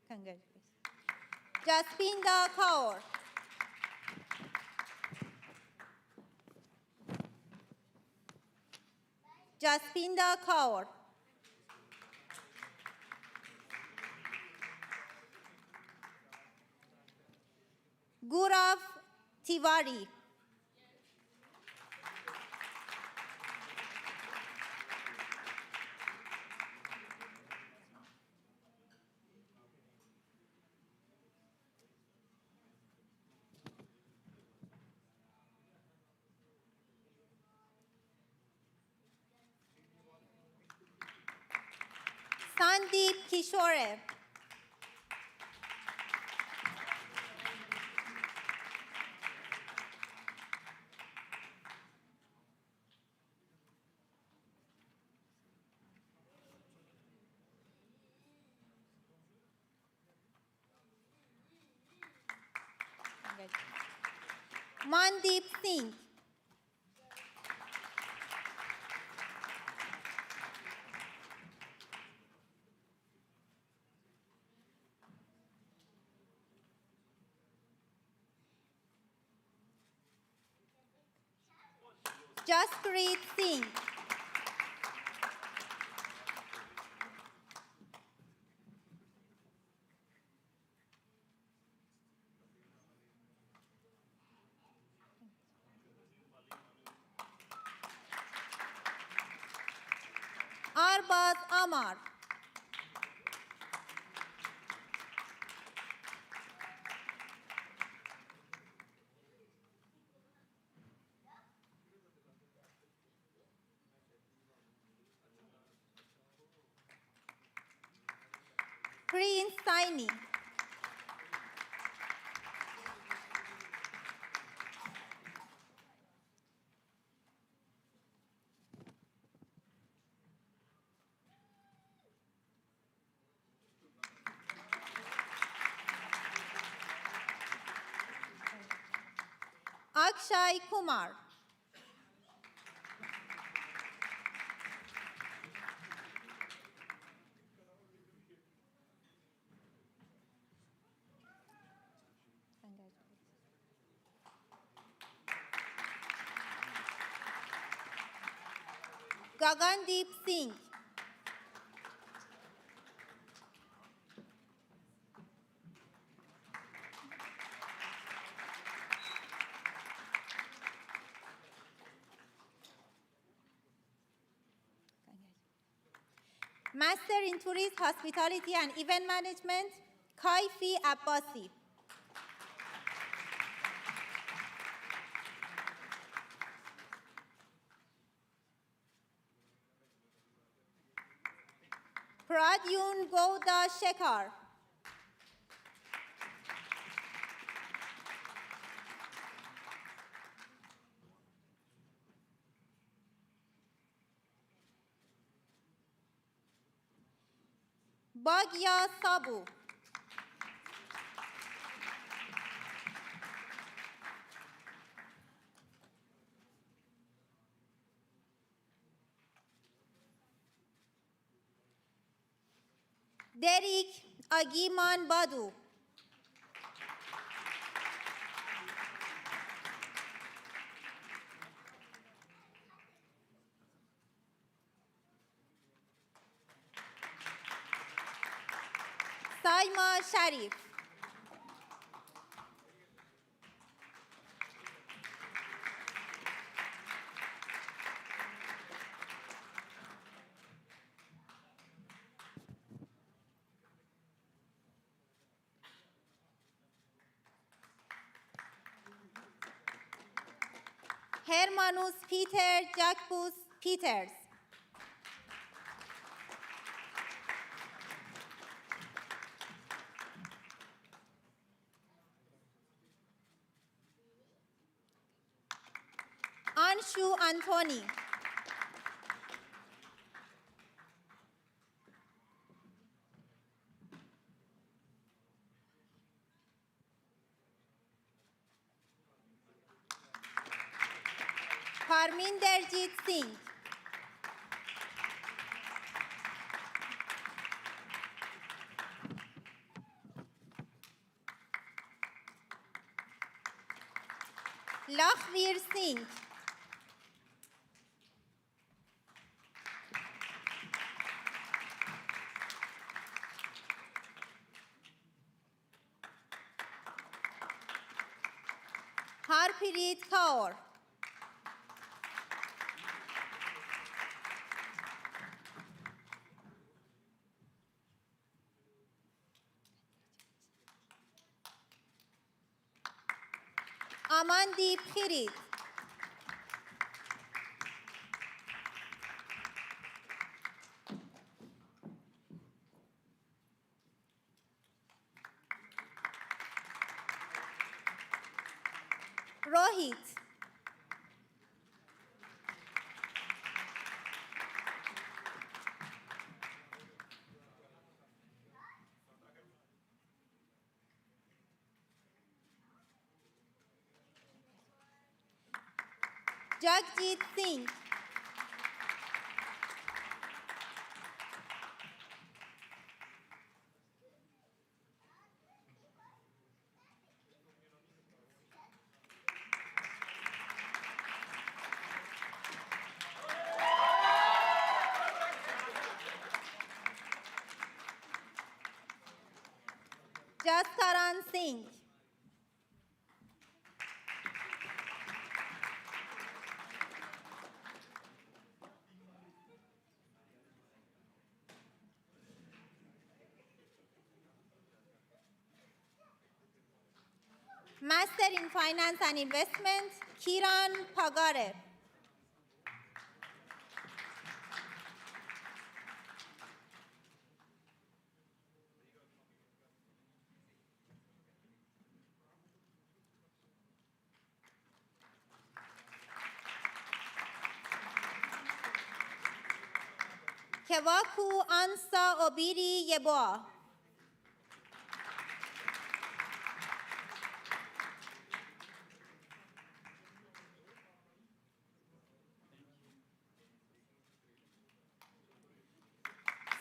Congratulations. Jaspinda Kaur. Jaspinda Kaur. Gurav Tiwari. Sandeep Kishore. Congratulations. Mandeep Singh. Jasprit Singh. Arbaz Amar. Prince Saini. Akshay Kumar. Gagandeep Singh. Master in Tourism, Hospitality and Event Management, Kaifi Abbasi. Pradyun Gouda Shekhar. Bhagya Sabu. Derek Agiman Badu. Saima Sharif. Hermanus Peter Jacobus Peters. Anshu Anthony. Parminderjit Singh. Lakhvir Singh. Harpreet Kaur. Amandeep Khirit. Rohit. Jagjit Singh. Jaskaran Singh. Master in Finance and Investment, Kiran Pagare. Kewaku Ansa Obiri Yeboah.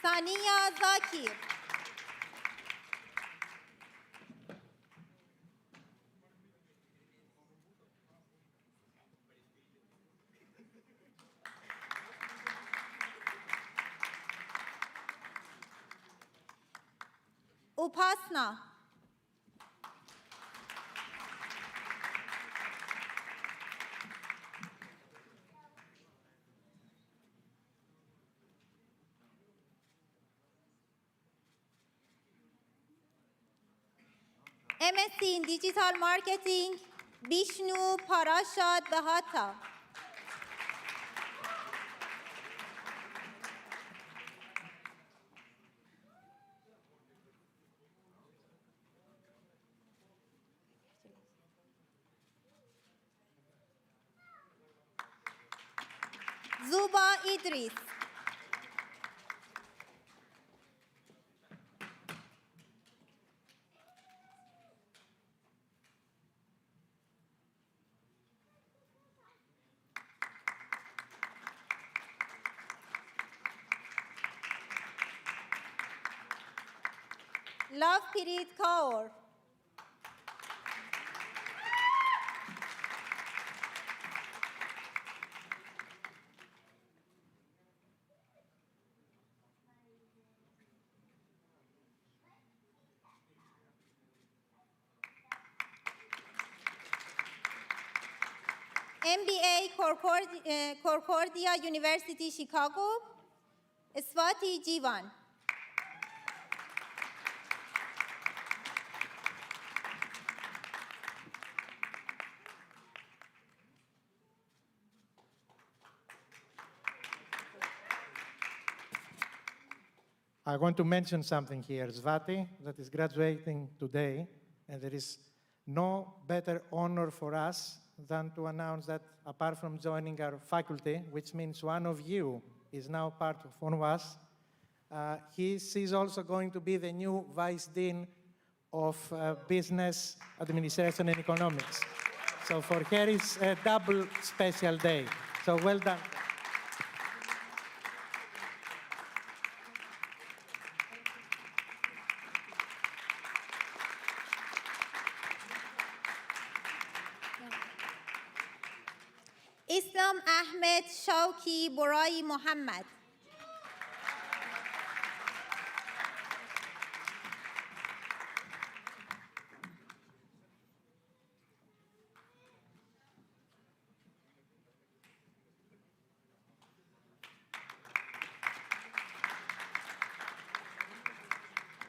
Sania Zakir. Upasna. MSc in Digital Marketing, Vishnu Parashad Bahata. Zuba Idris. Love Pirit Kaur. MBA Concordia University Chicago, Swati Jivan. I want to mention something here. Svati, that is graduating today, and there is no better honor for us than to announce that apart from joining our faculty, which means one of you is now part of UNWAS, she's also going to be the new Vice Dean of Business Administration and Economics. So for her, it's a double special day. So well done. Islam Ahmed Shauki Borai Mohammed.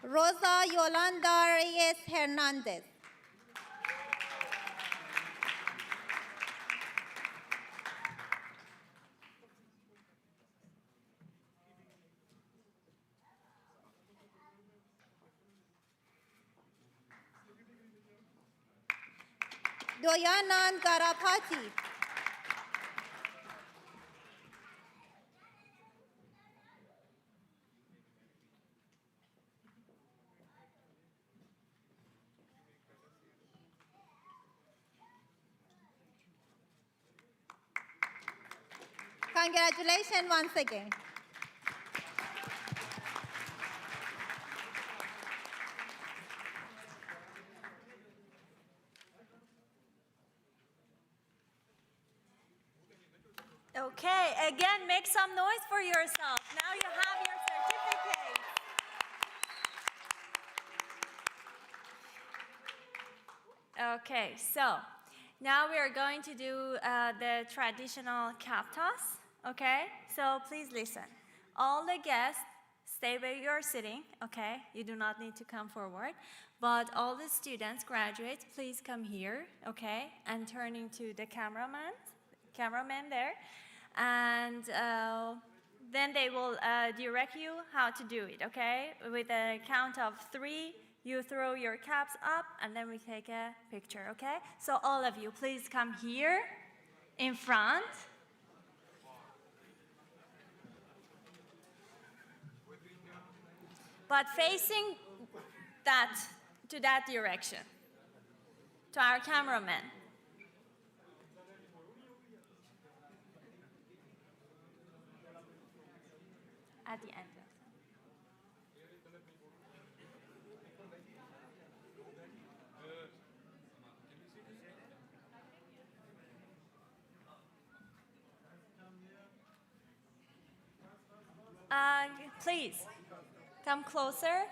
Rosa Yolanda Reyes Hernandez. Doyanan Garapati. Congratulations once again. Okay, again, make some noise for yourself. Now you have your certificate. Okay, so now we are going to do the traditional cap toss, okay? So please listen. All the guests, stay where you're sitting, okay? You do not need to come forward. But all the students, graduates, please come here, okay? And turning to the cameraman there. And then they will direct you how to do it, okay? With a count of 3, you throw your caps up, and then we take a picture, okay? So all of you, please come here in front. But facing to that direction, to our cameraman. At the end. Please, come closer.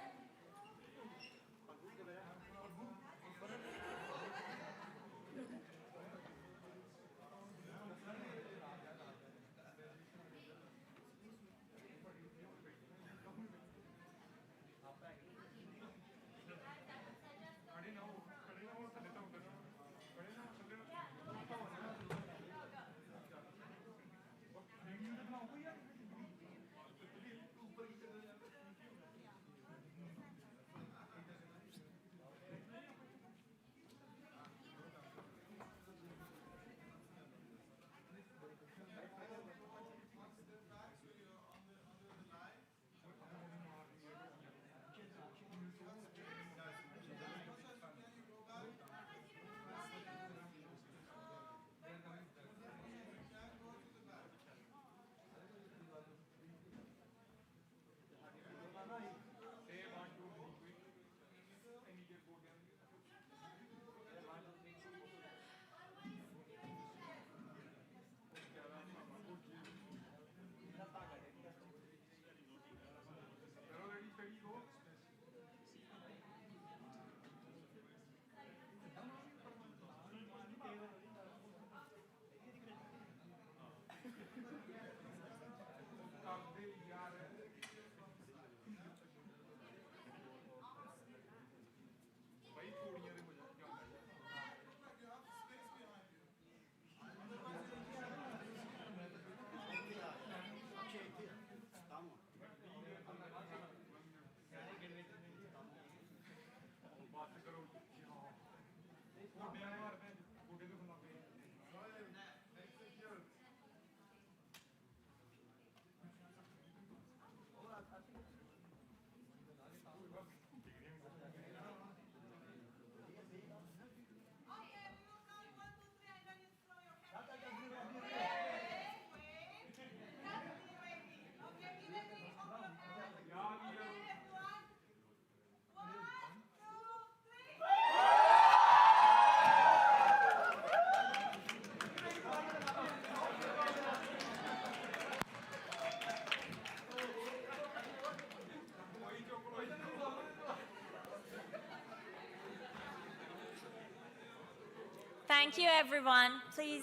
Thank you, everyone. Please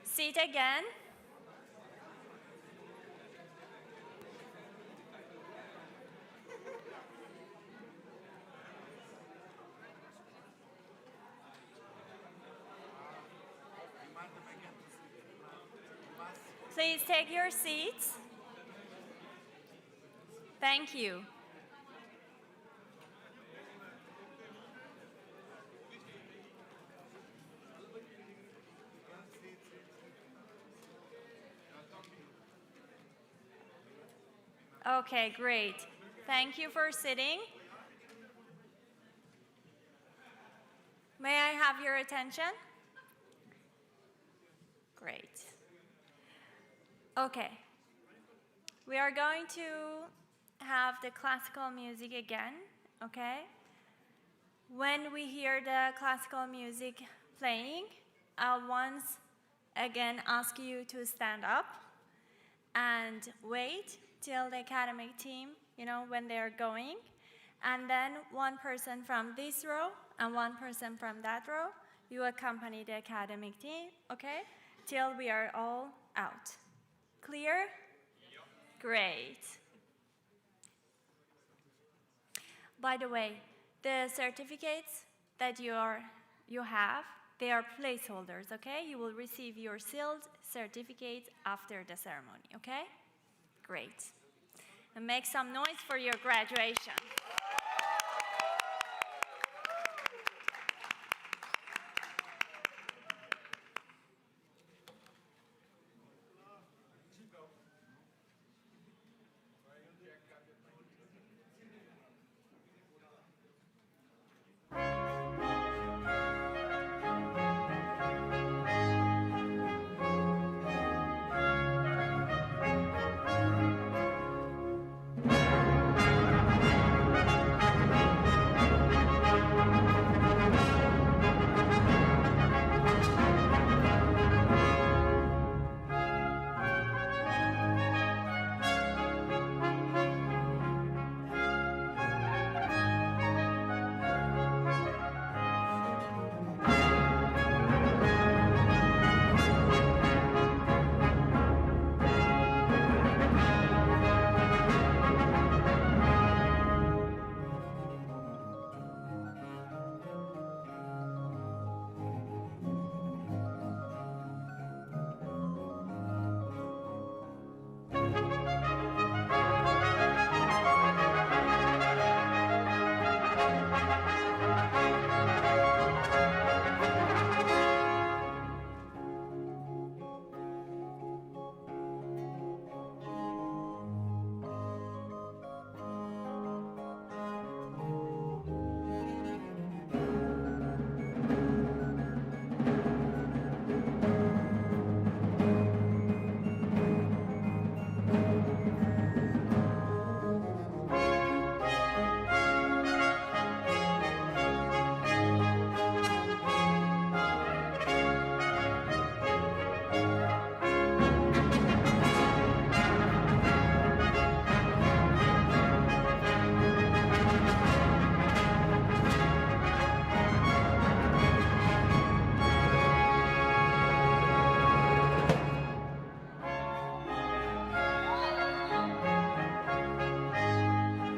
sit again. Please take your seats. Thank you. Okay, great. Thank you for sitting. May I have your attention? Great. Okay. We are going to have the classical music again, okay? When we hear the classical music playing, I'll once again ask you to stand up and wait till the academic team, when they're going. And then one person from this row and one person from that row, you accompany the academic team, okay? Till we are all out. Clear? Great. By the way, the certificates that you have, they are placeholders, okay? You will receive your sealed certificates after the ceremony, okay? Great. And make some noise for your graduation.